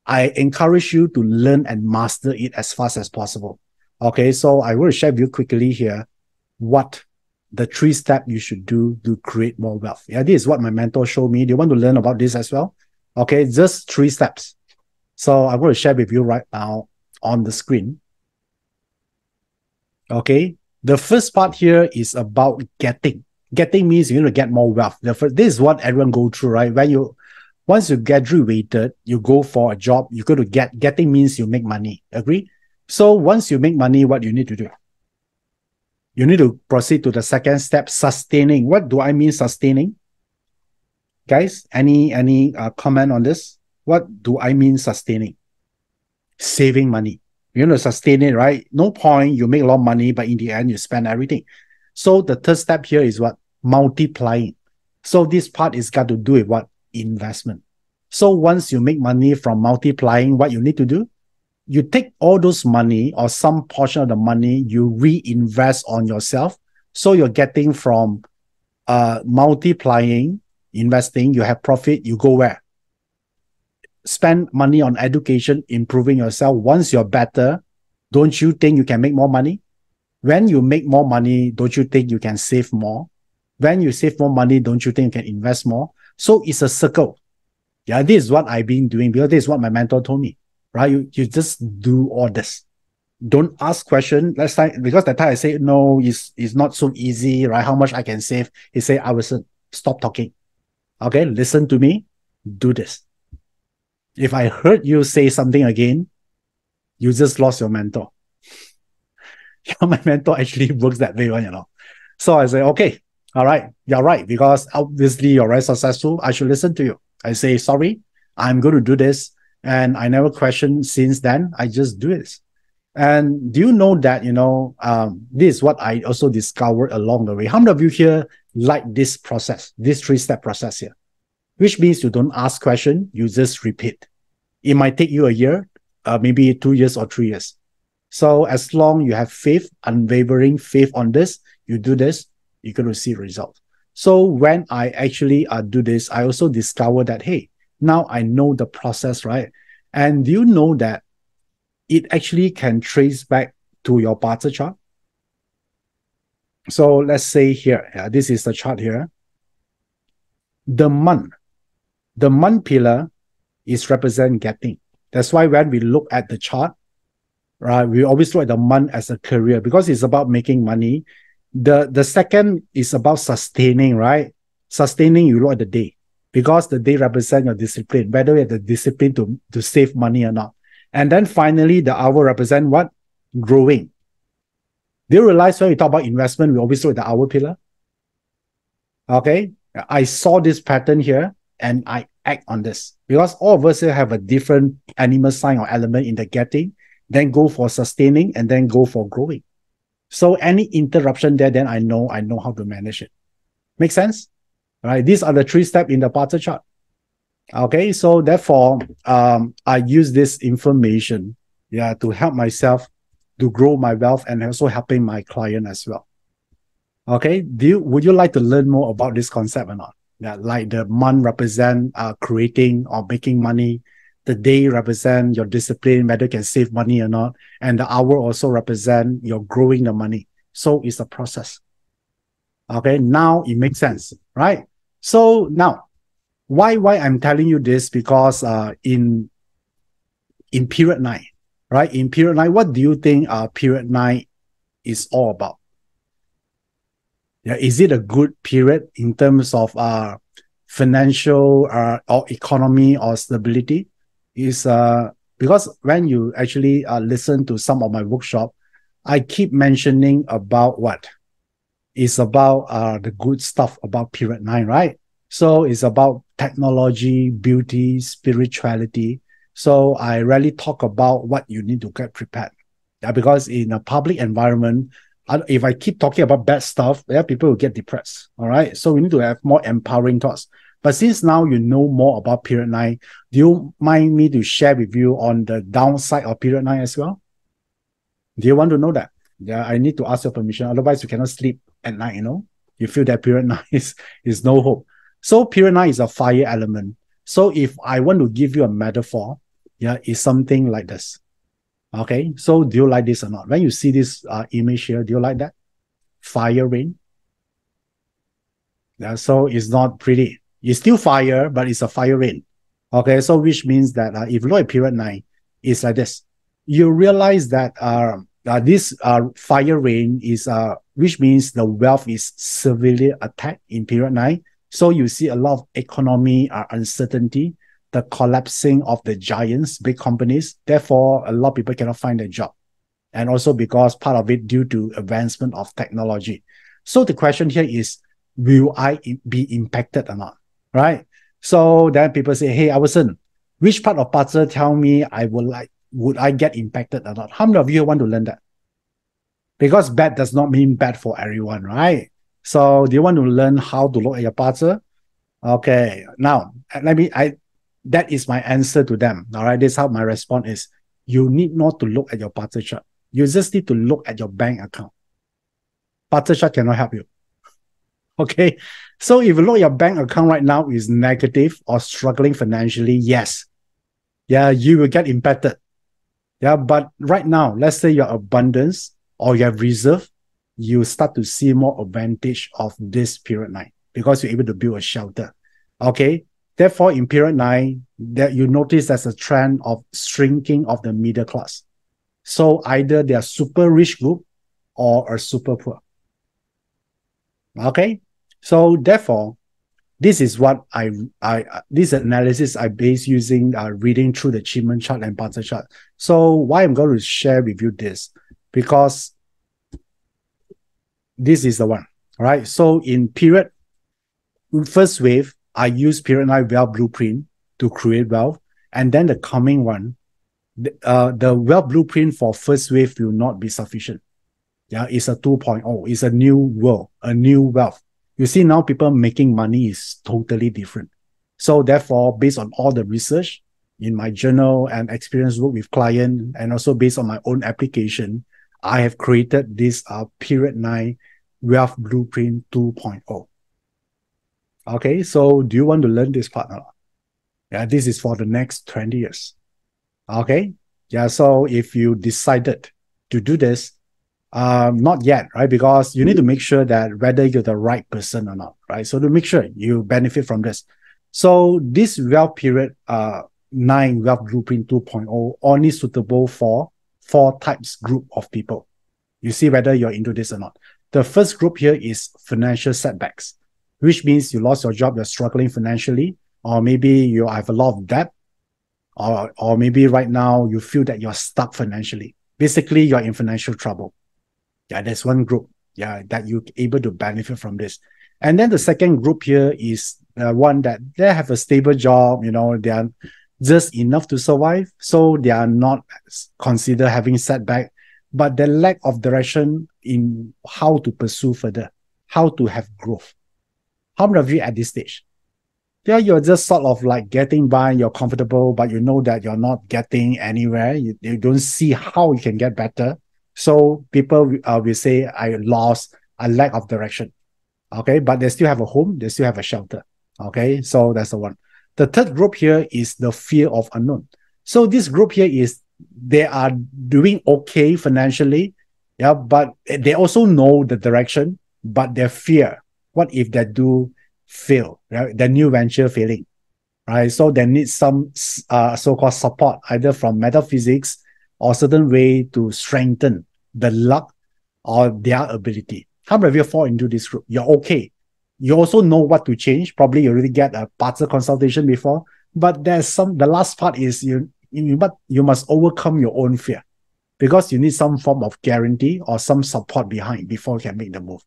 I encourage you to learn and master it as fast as possible. Okay, so I will share with you quickly here what the 3 steps you should do to create more wealth. Yeah, this is what my mentor showed me. Do you want to learn about this as well? Okay, just 3 steps. So I'm going to share with you right now on the screen. Okay, the first part here is about getting. Getting means you need to get more wealth. This is what everyone go through, right? Once you graduated, you go for a job, you go to getting means you make money. Agree? So once you make money, what you need to do? You need to proceed to the second step, sustaining. What do I mean sustaining? Guys, any comment on this? What do I mean sustaining? Saving money. You know, sustain it, right? No point you make a lot of money, but in the end, you spend everything. So the third step here is what? Multiplying. So this part is got to do with what? Investment. So once you make money from multiplying, what you need to do? You take all those money or some portion of the money, you reinvest on yourself. So you're getting from multiplying, investing, you have profit, you go where? Spend money on education, improving yourself. Once you're better, don't you think you can make more money? When you make more money, don't you think you can save more? When you save more money, don't you think you can invest more? So it's a circle. Yeah, this is what I've been doing because this is what my mentor told me, right? You just do all this. Don't ask question. Let's say, because that time I say, no, it's not so easy, right? How much I can save? He say, Iverson, stop talking. Okay, listen to me, do this. If I heard you say something again, you just lost your mentor. My mentor actually works that way, you know. So I say, okay, all right, you're right, because obviously you're very successful. I should listen to you. I say, sorry, I'm going to do this. And I never questioned since then. I just do it. And do you know that, this is what I also discovered along the way. How many of you here like this process, this 3-step process here? Which means you don't ask question, you just repeat. It might take you a year, maybe 2 years or 3 years. So as long you have faith, unwavering faith on this, you do this, you're going to see results. So when I actually do this, I also discover that, hey, now I know the process, right? And do you know that it actually can trace back to your BaZi chart? So let's say here, this is the chart here. The month pillar is represent getting. That's why when we look at the chart, right, we always look at the month as a career because it's about making money. The second is about sustaining, right? Sustaining, you look at the day because the day represents your discipline, whether you have the discipline to save money or not. And then finally, the hour represent what? Growing. Do you realize when we talk about investment, we always look at the hour pillar? Okay, I saw this pattern here and I act on this because all of us here have a different animal sign or element in the getting, then go for sustaining and then go for growing. So any interruption there, then I know how to manage it. Make sense? All right, these are the 3 steps in the BaZi chart. Okay, so therefore, I use this information, to help myself to grow my wealth and also helping my client as well. Okay, would you like to learn more about this concept or not? Yeah, like the month represent creating or making money, the day represent your discipline, whether you can save money or not, and the hour also represent your growing the money. So it's a process. Okay, now it makes sense, right? So now, why I'm telling you this? Because in period 9, right? In period 9, what do you think period 9 is all about? Yeah, is it a good period in terms of financial or economy or stability? Is because when you actually listen to some of my workshop, I keep mentioning about what? It's about the good stuff about period 9, right? So it's about technology, beauty, spirituality. So I rarely talk about what you need to get prepared. Yeah, because in a public environment, if I keep talking about bad stuff, people will get depressed. All right. So we need to have more empowering thoughts. But since now you know more about period 9, do you mind me to share with you on the downside of period 9 as well? Do you want to know that? Yeah, I need to ask your permission. Otherwise, you cannot sleep at night, You feel that period 9 is no hope. So period 9 is a fire element. So if I want to give you a metaphor, it's something like this. Okay, so do you like this or not? When you see this image here, do you like that? Fire rain. Yeah, so it's not pretty. It's still fire, but it's a fire rain. Okay, so which means that if you look at period 9, it's like this. You realize that this fire rain is, which means the wealth is severely attacked in period 9. So you see a lot of economy uncertainty, the collapsing of the giants, big companies. Therefore, a lot of people cannot find a job. And also because part of it due to advancement of technology. So the question here is, will I be impacted or not? Right? So then people say, hey, Iverson, which part of BaZi tell me would I get impacted or not? How many of you want to learn that? Because bad does not mean bad for everyone, right? So do you want to learn how to look at your BaZi? Okay, now that is my answer to them. All right, this is how my response is. You need not to look at your BaZi chart. You just need to look at your bank account. BaZi chart cannot help you. Okay, so if you look at your bank account right now is negative or struggling financially, yes, you will get impacted. Yeah, but right now, let's say your abundance or you have reserve, you start to see more advantage of this period 9 because you're able to build a shelter. Okay, Therefore, in period 9, that you notice there's a trend of shrinking of the middle class. So either they are super rich group or a super poor. Okay, so therefore, this is what this analysis I base using reading through the achievement chart and bar chart. So why I'm going to share with you this, because this is the one, right? So in period first wave, I use period 9 wealth blueprint to create wealth, and then the coming one, the wealth blueprint for first wave will not be sufficient. Yeah, it's a 2.0. It's a new world, a new wealth. You see now people making money is totally different. So therefore, based on all the research in my journal and experience work with client, and also based on my own application, I have created this period 9 wealth blueprint 2.0. Okay, so do you want to learn this part or not? Yeah, this is for the next 20 years. Okay, yeah, so if you decided to do this, not yet, right? Because you need to make sure that whether you're the right person or not, right? So to make sure you benefit from this. So this wealth period 9 wealth blueprint 2.0 only suitable for 4 types group of people. You see whether you're into this or not. The first group here is financial setbacks, which means you lost your job, you're struggling financially, or maybe you have a lot of debt, or maybe right now you feel that you're stuck financially. Basically, you're in financial trouble. Yeah, there's one group, yeah, that you're able to benefit from this. And then the second group here is one that they have a stable job, you know, they are just enough to survive, so they are not considered having setback, but the lack of direction in how to pursue further, how to have growth. How many of you at this stage? Yeah, you're just sort of like getting by, you're comfortable, but you know that you're not getting anywhere. You don't see how you can get better. So people will say, I lost a lack of direction. Okay, but they still have a home, they still have a shelter. Okay, so that's the one. The third group here is the fear of unknown. So this group here is they are doing okay financially, yeah, but they also know the direction, but they fear. What if they do fail, right? The new venture failing, right? So they need some so-called support, either from metaphysics or certain way to strengthen the luck or their ability. How many of you fall into this group? You're okay. You also know what to change. Probably you already get a partial consultation before, but there's the last part is you must overcome your own fear, because you need some form of guarantee or some support behind before you can make the move,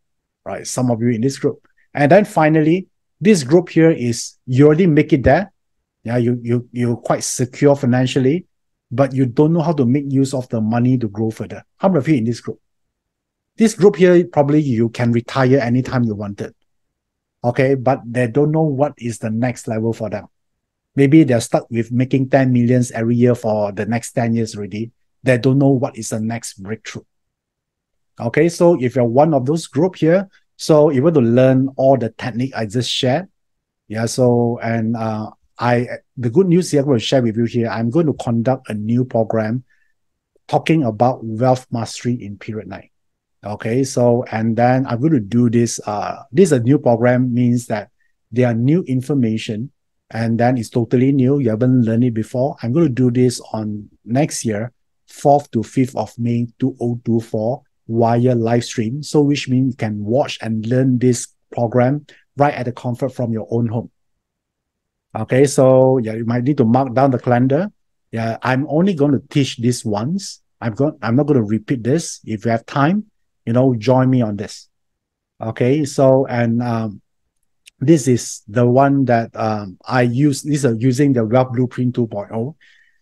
right? Some of you in this group. And then finally, this group here is you already make it there. Yeah, you're quite secure financially, but you don't know how to make use of the money to grow further. How many of you in this group? This group here, probably you can retire anytime you wanted. Okay, but they don't know what is the next level for them. Maybe they're stuck with making 10 millions every year for the next 10 years already. They don't know what is the next breakthrough. Okay, so if you're one of those group here, so you want to learn all the technique I just shared. Yeah, so, and the good news here I'm going to share with you here, I'm going to conduct a new program talking about wealth mastery in period 9. Okay, so, and then I'm going to do this. This is a new program, means that there are new information, and then it's totally new. You haven't learned it before. I'm going to do this on next year, 4th to 5th of May 2024, via live stream. So which means you can watch and learn this program right at the comfort from your own home. Okay, so yeah, you might need to mark down the calendar. Yeah, I'm only going to teach this once. I'm not going to repeat this. If you have time, you know, join me on this. Okay, so, and this is the one that I use. These are using the Wealth Blueprint 2.0.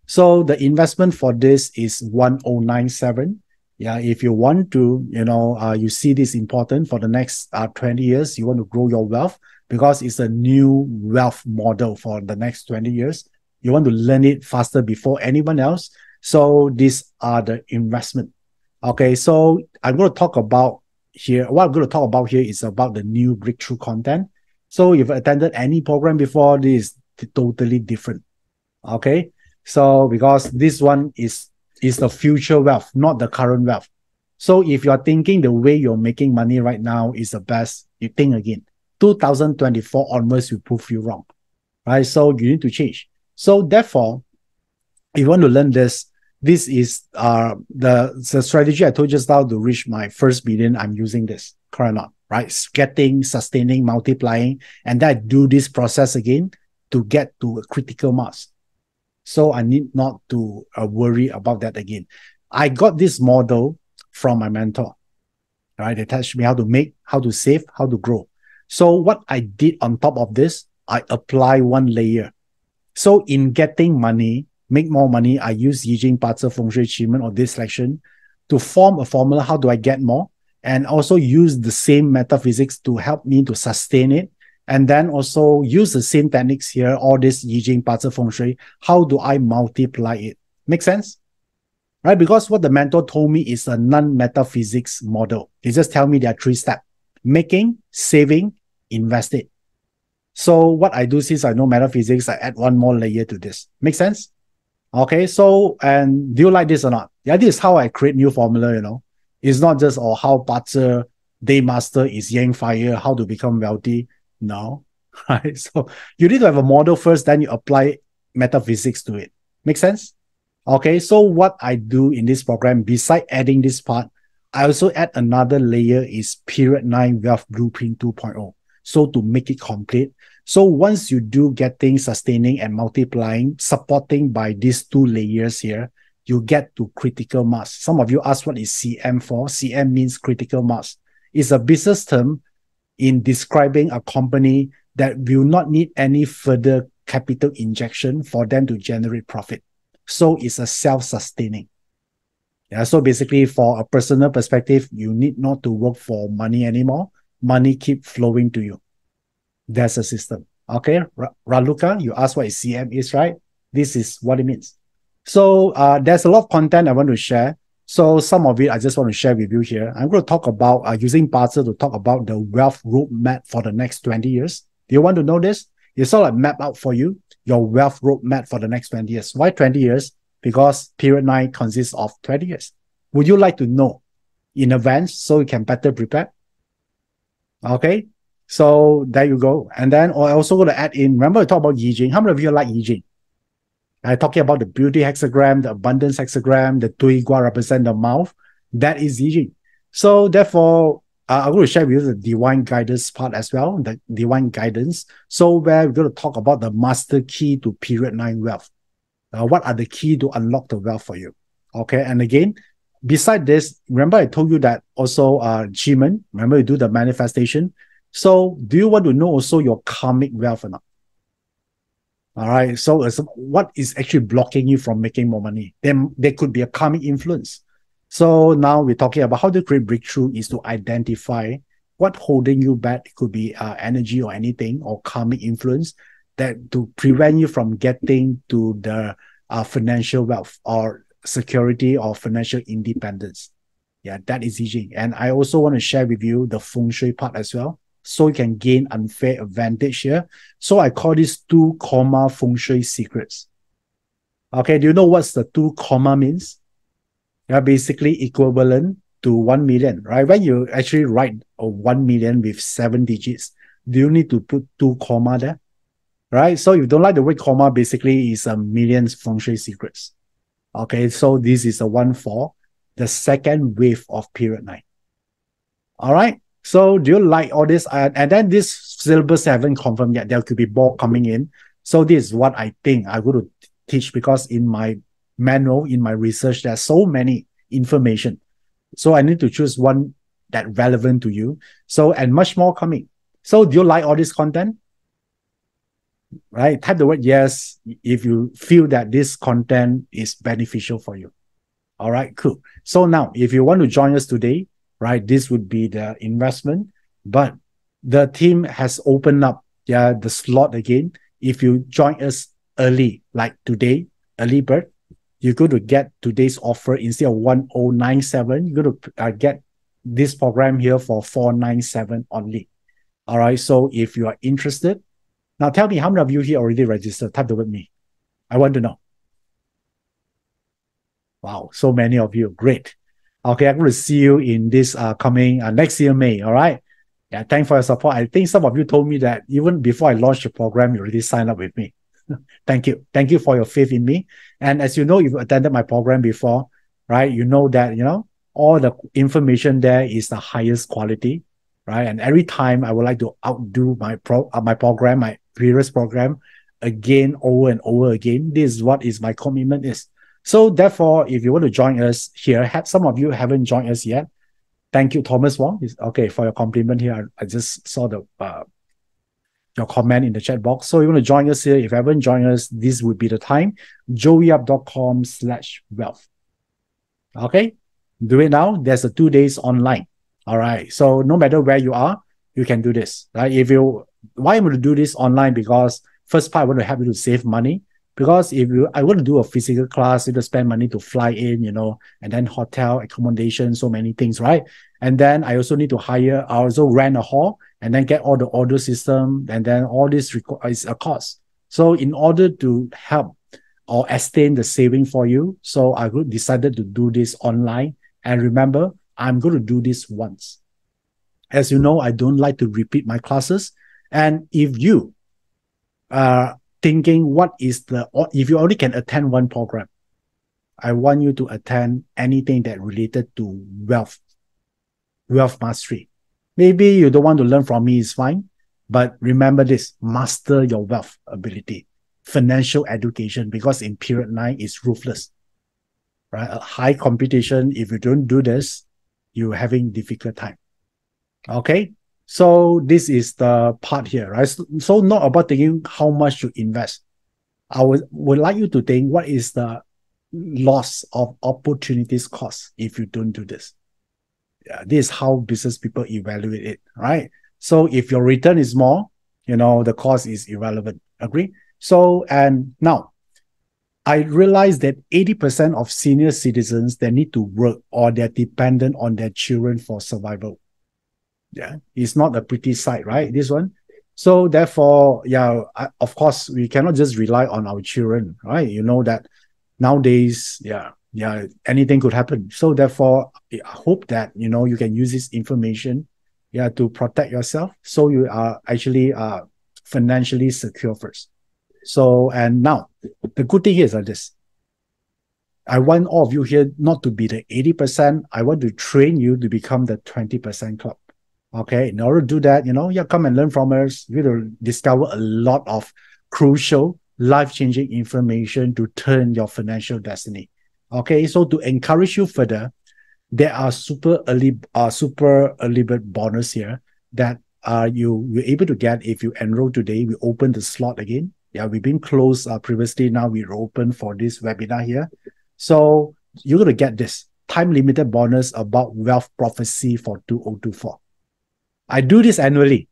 So the investment for this is 1097. Yeah, if you want to, you know, you see this important for the next 20 years, you want to grow your wealth, because it's a new wealth model for the next 20 years. You want to learn it faster before anyone else. So these are the investment. Okay, so I'm going to talk about here, what I'm going to talk about here is about the new breakthrough content. So if you've attended any program before, this is totally different. Okay, so because this one is the future wealth, not the current wealth. So if you're thinking the way you're making money right now is the best, you think again. 2024 onwards will prove you wrong. right? So you need to change. So therefore, if you want to learn this, this is the strategy I told you just now to reach my first million. I'm using this, correct or not, right? Getting, sustaining, multiplying, and then I do this process again to get to a critical mass. So I need not to worry about that again. I got this model from my mentor, right? They teach me how to make, how to save, how to grow. So what I did on top of this, I apply one layer. So in getting money, make more money, I use Yijing, Bazi, Feng Shui, Qimeng, or this selection to form a formula. How do I get more? And also use the same metaphysics to help me to sustain it. And then also use the same techniques here, all this Yijing, Bazi, Feng Shui. How do I multiply it? Make sense? Right? Because what the mentor told me is a non-metaphysics model. They just tell me there are 3 steps: making, saving, invest it. So what I do, since I know metaphysics, I add one more layer to this. Make sense? Okay, so, and do you like this or not? Yeah, this is how I create new formula, you know. It's not just, oh, how Bazi Day Master is Yang Fire, how to become wealthy. No, right? So you need to have a model first, then you apply metaphysics to it. Make sense? Okay, so what I do in this program, beside adding this part, I also add another layer is Period 9 Wealth Blueprint 2.0. So to make it complete. So once you do getting, sustaining, and multiplying, supporting by these 2 layers here, you get to critical mass. Some of you ask what is CM for. CM means critical mass. It's a business term in describing a company that will not need any further capital injection for them to generate profit. So it's a self-sustaining. Yeah, so basically, for a personal perspective, you need not to work for money anymore. Money keep flowing to you. That's a system. Okay, Raluca, you asked what CM is, right? This is what it means. So there's a lot of content I want to share. So some of it I just want to share with you here. I'm going to talk about using Bazi to talk about the wealth roadmap for the next 20 years. Do you want to know this? It's sort of map out for you your wealth roadmap for the next 20 years. Why 20 years? Because period 9 consists of 20 years. Would you like to know in advance so you can better prepare? Okay, so there you go. And then I also going to add in, remember I talked about Yijing. How many of you like Yijing? I'm talking about the beauty hexagram, the abundance hexagram, the Tui Gua represent the mouth. That is Yijing. So therefore, I'm going to share with you the divine guidance part as well, the divine guidance. So where we're going to talk about the master key to period 9 wealth. What are the key to unlock the wealth for you? Okay, and again, beside this, remember I told you that also Qimeng, remember you do the manifestation. So do you want to know also your karmic wealth or not? All right, so what is actually blocking you from making more money? Then there could be a karmic influence. So now we're talking about how to create breakthrough is to identify what holding you back. It could be energy or anything or karmic influence that to prevent you from getting to the financial wealth or security or financial independence. Yeah, that is easy. And I also want to share with you the feng shui part as well, so you can gain unfair advantage here. So I call this 2 comma feng shui secrets. Okay, do you know what's the 2 comma means? Yeah, basically equivalent to 1 million, right? When you actually write a 1 million with 7 digits, do you need to put 2 comma there? Right? So if you don't like the word comma, basically it's a millions feng shui secrets. Okay, so this is the one for the second wave of period 9. All right. So do you like all this? And then this syllabus haven't confirmed yet. There could be more coming in. So this is what I think I'm going to teach, because in my manual, in my research, there's so many information. So I need to choose one that relevant to you. So, and much more coming. So do you like all this content? Right? Type the word yes if you feel that this content is beneficial for you. All right, cool. So now, if you want to join us today, right, this would be the investment, but the team has opened up the slot again. If you join us early, like today, early bird, you're going to get today's offer instead of 1097. You're going to get this program here for 497 only. All right, so if you are interested, now tell me how many of you here already registered. Type the word me. I want to know. Wow, so many of you. Great. Okay, I'm going to see you in this coming next year, May. All right. Yeah, thanks for your support. I think some of you told me that even before I launched the program, you already signed up with me. Thank you. Thank you for your faith in me. And as you know, you've attended my program before, right? You know that, all the information there is the highest quality, right? And every time I would like to outdo my program, my previous program, again, over and over again. This is what is my commitment is. So therefore, if you want to join us here, some of you haven't joined us yet. Thank you, Thomas Wong. Okay, for your compliment here. I just saw your comment in the chat box. So you want to join us here. If you haven't joined us, this would be the time. joeyup.com/wealth. Okay, do it now. There's a 2 days online. All right. So no matter where you are, you can do this. Right? Why I'm going to do this online? Because first part, I want to help you to save money. Because I want to do a physical class, you have to spend money to fly in, and then hotel, accommodation, so many things, right? And then I also need to I also rent a hall and then get all the order system, and then all this is a cost. So in order to help or extend the saving for you, so I decided to do this online. And remember, I'm going to do this once. As you know, I don't like to repeat my classes. And if you are thinking if you only can attend one program, I want you to attend anything that related to wealth mastery. Maybe you don't want to learn from me, it's fine. But remember this, master your wealth ability, financial education, because in period 9, it's ruthless, right? A high competition. If you don't do this, you're having difficult time. Okay. So this is the part here, right? So not about thinking how much to invest. I would like you to think what is the loss of opportunities cost if you don't do this. Yeah, this is how business people evaluate it, right? So if your return is more, the cost is irrelevant. Agree? So, and now, I realize that 80% of senior citizens, they need to work or they're dependent on their children for survival. Yeah, it's not a pretty sight, right? This one. So therefore, of course, we cannot just rely on our children, right? You know that nowadays, anything could happen. So therefore, I hope that, you can use this information, to protect yourself. So you are actually financially secure first. So, and now, the good thing here is like this. I want all of you here not to be the 80%. I want to train you to become the 20% club. Okay, in order to do that, come and learn from us. You're going to discover a lot of crucial, life-changing information to turn your financial destiny. Okay, so to encourage you further, there are super early bird bonus here that you're able to get if you enroll today. We open the slot again. Yeah, we've been closed previously. Now we're open for this webinar here. So you're going to get this time-limited bonus about wealth prophecy for 2024. I do this annually,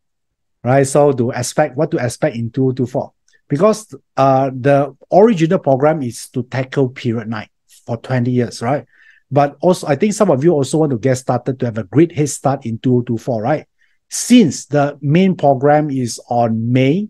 right? So what to expect in 2024. Because the original program is to tackle period 9 for 20 years, right? But also, I think some of you also want to get started to have a great head start in 2024, right? Since the main program is on May,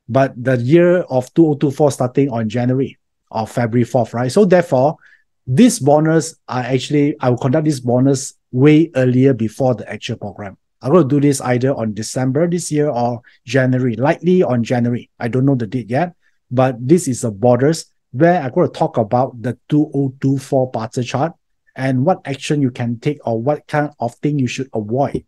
but the year of 2024 starting on January or February 4th, right? So therefore, this bonus I will conduct this bonus way earlier before the actual program. I'm going to do this either on December this year or January, likely on January. I don't know the date yet, but this is a bonus where I'm going to talk about the 2024 Barter chart and what action you can take or what kind of thing you should avoid,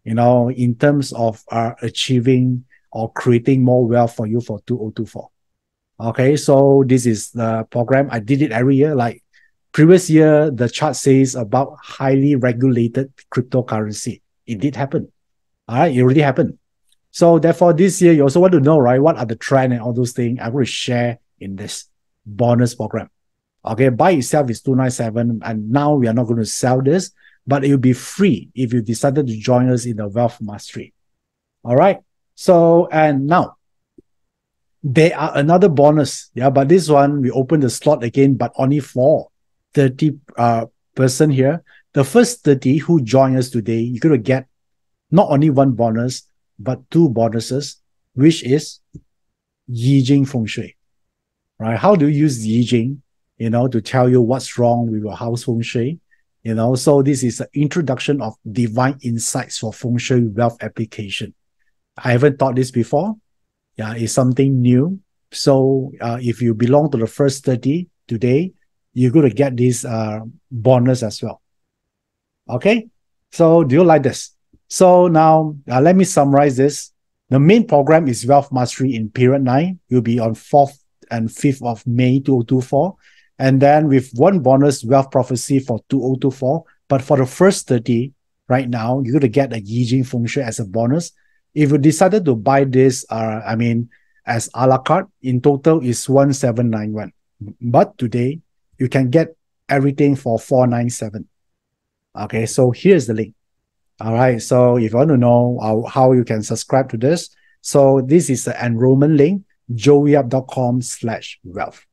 in terms of achieving or creating more wealth for you for 2024. Okay, so this is the program. I did it every year. Like previous year, the chart says about highly regulated cryptocurrency. It did happen. All right, it already happened. So therefore, this year, you also want to know, right, what are the trends and all those things I'm going to share in this bonus program. Okay, by itself is 297, and now we are not going to sell this, but it will be free if you decided to join us in the Wealth Mastery. All right, so, and now, there are another bonus, but this one, we open the slot again, but only for 30 person here. The first 30 who join us today, you're going to get not only one bonus, but 2 bonuses, which is Yi Jing Feng Shui. Right? How do you use Yi Jing, to tell you what's wrong with your house Feng Shui? So this is an introduction of divine insights for feng shui wealth application. I haven't taught this before. Yeah, it's something new. So if you belong to the first 30 today, you're going to get this bonus as well. Okay, so do you like this? So now let me summarize this. The main program is Wealth Mastery in Period 9. You'll be on 4th and 5th of May 2024. And then with one bonus, Wealth Prophecy for 2024. But for the first 30, right now, you're going to get a Yi Jing Feng Shui as a bonus. If you decided to buy this, as a la carte, in total is 1791. But today, you can get everything for 497. Okay, so here's the link. All right, so if you want to know how you can subscribe to this, so this is the enrollment link, joeyup.com/wealth.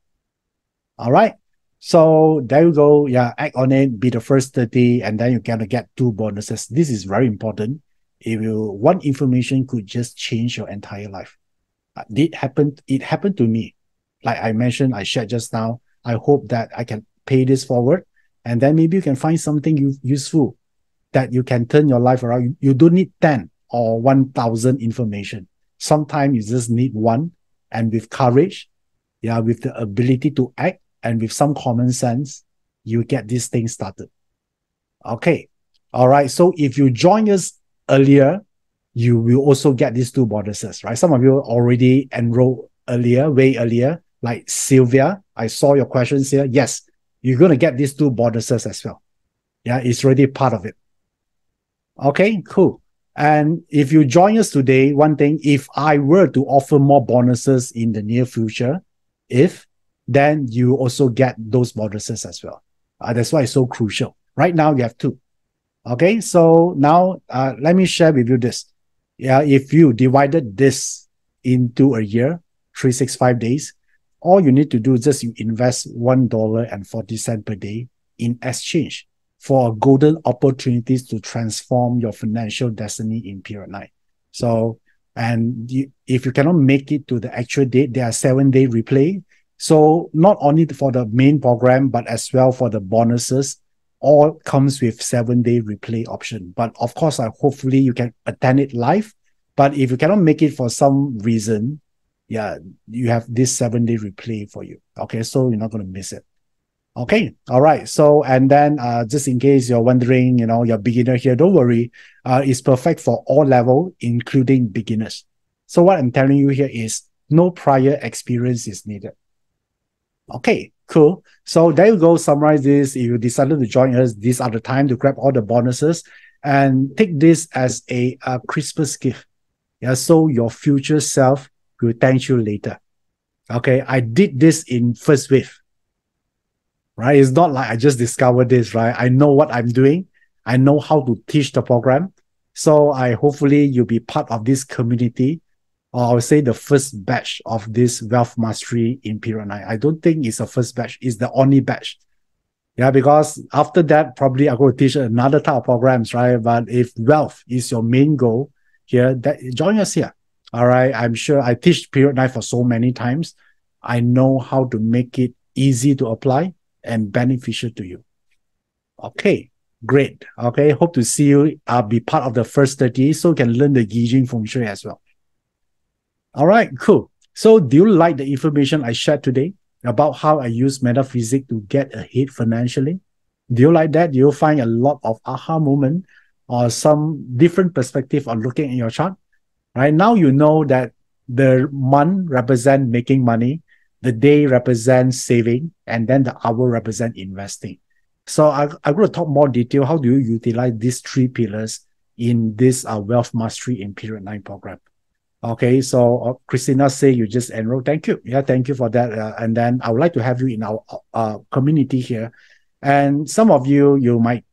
All right, so there you go. Yeah, act on it, be the first 30, and then you're going to get 2 bonuses. This is very important. If you want information, could just change your entire life. It happened to me. Like I mentioned, I shared just now. I hope that I can pay this forward, and then maybe you can find something useful that you can turn your life around. You don't need 10 or 1,000 information. Sometimes you just need one, and with courage, with the ability to act, and with some common sense, you get this thing started. Okay. All right. So if you join us earlier, you will also get these 2 bonuses, right? Some of you already enrolled earlier, way earlier, like Sylvia. I saw your questions here. Yes, you're going to get these 2 bonuses as well. Yeah, it's already part of it. Okay, cool. And if you join us today, one thing, if I were to offer more bonuses in the near future, then you also get those bonuses as well. That's why it's so crucial. Right now, you have 2. Okay, so now let me share with you this. Yeah, if you divided this into a year, 365 days, all you need to do is just you invest $1.40 per day in exchange for golden opportunities to transform your financial destiny in Period 9. So, if you cannot make it to the actual date, there are 7-day replay. So not only for the main program, but as well for the bonuses, all comes with 7-day replay option. But of course, hopefully you can attend it live. But if you cannot make it for some reason, you have this 7-day replay for you. Okay, so you're not going to miss it. Okay, all right. So, and then just in case you're wondering, you're a beginner here, don't worry. It's perfect for all level, including beginners. So what I'm telling you here is no prior experience is needed. Okay, cool. So there you go. Summarize this. If you decided to join us, these are the time to grab all the bonuses and take this as a Christmas gift. Yeah, so your future self will thank you later. Okay, I did this in first wave. Right? It's not like I just discovered this, right? I know what I'm doing. I know how to teach the program. So hopefully you'll be part of this community, or I would say the first batch of this Wealth Mastery in Period 9. I don't think it's the first batch. It's the only batch. Yeah, because after that, probably I'm going to teach another type of programs, right? But if wealth is your main goal here, join us here. All right. I'm sure I teach Period 9 for so many times. I know how to make it easy to apply and beneficial to you. Okay, great. Okay, hope to see you be part of the first 30 so you can learn the Yi Jing Feng Shui as well. All right, cool. So do you like the information I shared today about how I use metaphysics to get ahead financially? Do you like that? Do you find a lot of aha moment or some different perspective on looking at your chart? Right now, you know that the month represents making money, the day represents saving, and then the hour represents investing. So I'm going to talk more detail. How do you utilize these 3 pillars in this Wealth Mastery in Period 9 program? Okay, so Christina say you just enrolled. Thank you. Yeah, thank you for that. And then I would like to have you in our community here. And some of you, you might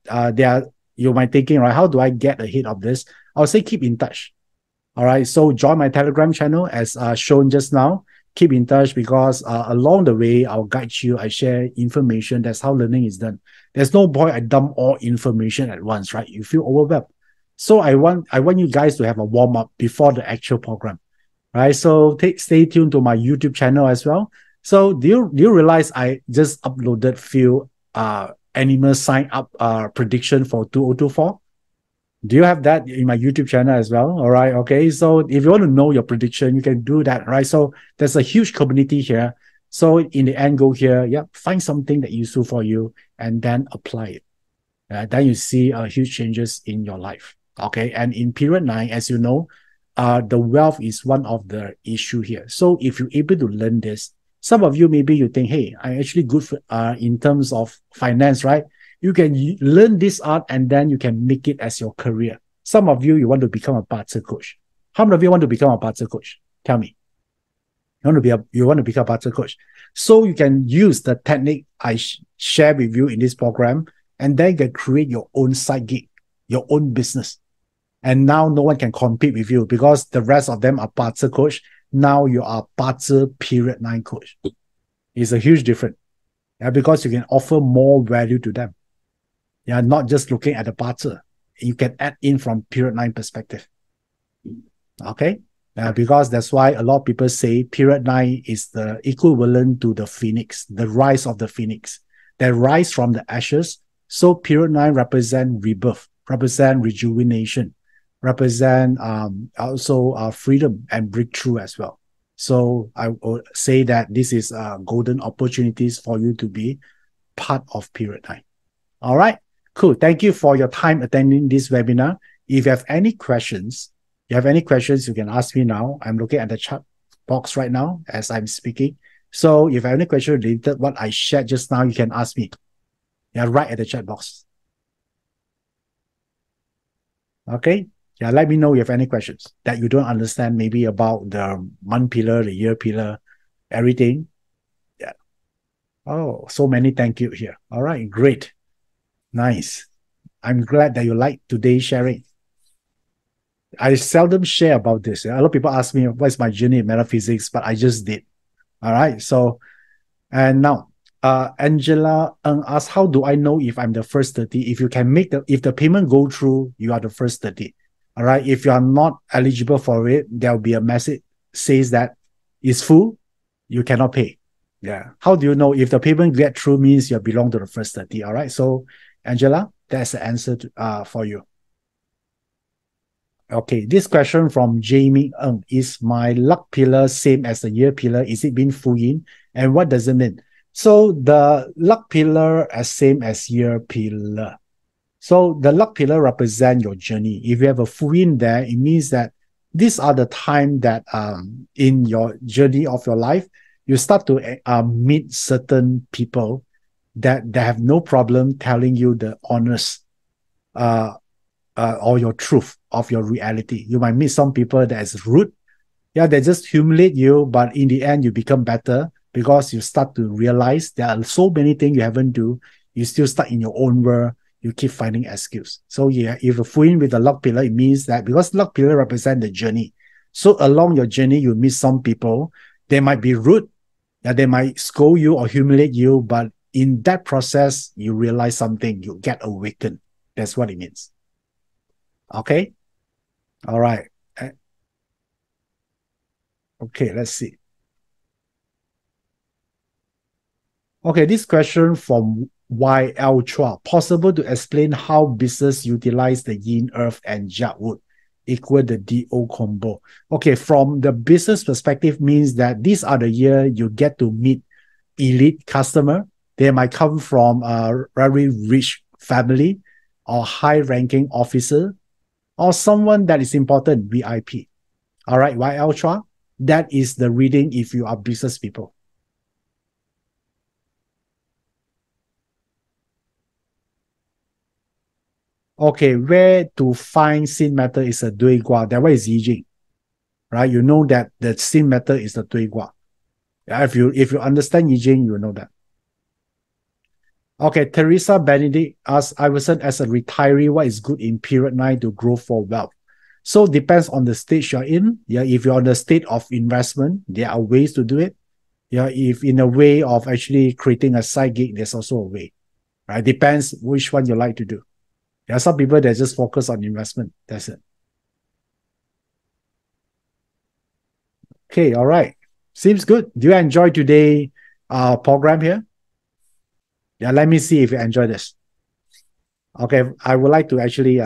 thinking, right, how do I get ahead of this? I'll say keep in touch. All right, so join my Telegram channel as shown just now. Keep in touch because along the way, I'll guide you. I share information. That's how learning is done. There's no point I dump all information at once, right? You feel overwhelmed. So I want you guys to have a warm-up before the actual program, right? So stay tuned to my YouTube channel as well. So do you realize I just uploaded few animal sign up prediction for 2024? Do you have that in my YouTube channel as well? All right. Okay. So if you want to know your prediction, you can do that. Right. So there's a huge community here. So in the end goal here, yeah, find something that useful for you and then apply it. Then you see huge changes in your life. Okay. And in period 9, as you know, the wealth is one of the issue here. So if you're able to learn this, some of you, maybe you think, hey, I'm actually good for, in terms of finance, right? You can learn this art and then you can make it as your career. Some of you, you want to become a BaZi coach. How many of you want to become a BaZi coach? Tell me. You want to become a BaZi coach. So you can use the technique I share with you in this program, and then you can create your own side gig, your own business. And now no one can compete with you because the rest of them are BaZi coach. Now you are BaZi period 9 coach. It's a huge difference. Yeah, because you can offer more value to them. Yeah, not just looking at the BaZi. You can add in from period 9 perspective. Okay? Because that's why a lot of people say period 9 is the equivalent to the phoenix, the rise of the phoenix. They rise from the ashes. So period 9 represent rebirth, represent rejuvenation, represent also freedom and breakthrough as well. So I would say that this is golden opportunities for you to be part of period 9. All right, cool. Thank you for your time attending this webinar. If you have any questions, you can ask me now. I'm looking at the chat box right now as I'm speaking. So if you have any question related to what I shared just now, you can ask me. Yeah, right at the chat box. Okay. Yeah, let me know if you have any questions that you don't understand, maybe about the month pillar, the year pillar, everything. Yeah. Oh, so many thank you here. All right, great. Nice. I'm glad that you like today's sharing. I seldom share about this. A lot of people ask me, what is my journey in metaphysics? But I just did. All right. So, and now, Angela asks, how do I know if I'm the first 30? If you can if the payment go through, you are the first 30. All right. If you are not eligible for it, there'll be a message says that it's full, you cannot pay. Yeah. How do you know if the payment get through means you belong to the first 30? All right. So, Angela, that's the answer to, for you. Okay, this question from Jamie Ng. Is my luck pillar same as the year pillar? Is it being full in? And what does it mean? So the luck pillar is same as year pillar. So the luck pillar represents your journey. If you have a full in there, it means that these are the time that in your journey of your life, you start to meet certain people that have no problem telling you the honest or your truth of your reality. You might meet some people that is rude. Yeah, they just humiliate you, but in the end, you become better because you start to realize there are so many things you haven't do. You still stuck in your own world. You keep finding excuse. So yeah, if you full in with the luck pillar, it means that because luck pillar represents the journey. So along your journey, you meet some people. They might be rude. Yeah, they might scold you or humiliate you, but in that process, you realize something. You get awakened. That's what it means. Okay. All right. Okay, let's see. Okay, this question from YL Chua. Possible to explain how business utilize the yin earth and jade wood equal the DO combo? Okay, from the business perspective means that these are the year you get to meet elite customer. They might come from a very rich family or high-ranking officer or someone that is important, VIP. All right, YL Chua, that is the reading if you are business people. Okay, where to find sin matter is a 对卦. That one is Yi right? You know that the sin matter is the 对卦. If you understand Yi Jing, you know that. Okay, Teresa Benedict asks Iverson, as a retiree, what is good in period 9 to grow for wealth? So depends on the stage you're in. Yeah, if you're on the state of investment, there are ways to do it. Yeah, if in a way of actually creating a side gig, there's also a way. Right? Depends which one you like to do. There are some people that just focus on investment. That's it. Okay, all right. Seems good. Do you enjoy today program here? Yeah, let me see if you enjoy this. Okay, I would like to actually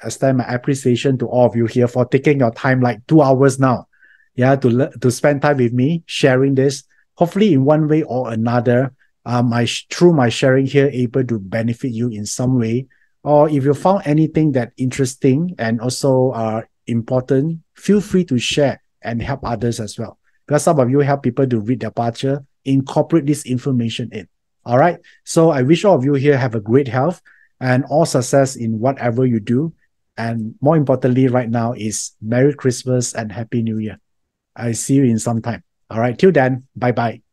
extend my appreciation to all of you here for taking your time, like 2 hours now, yeah, to spend time with me, sharing this. Hopefully, in one way or another, through my sharing here, able to benefit you in some way. Or if you found anything that interesting and also important, feel free to share and help others as well. Because some of you help people to read their path, incorporate this information in. All right. So I wish all of you here have a great health and all success in whatever you do. And more importantly, right now is Merry Christmas and Happy New Year. I see you in some time. All right. Till then, bye bye.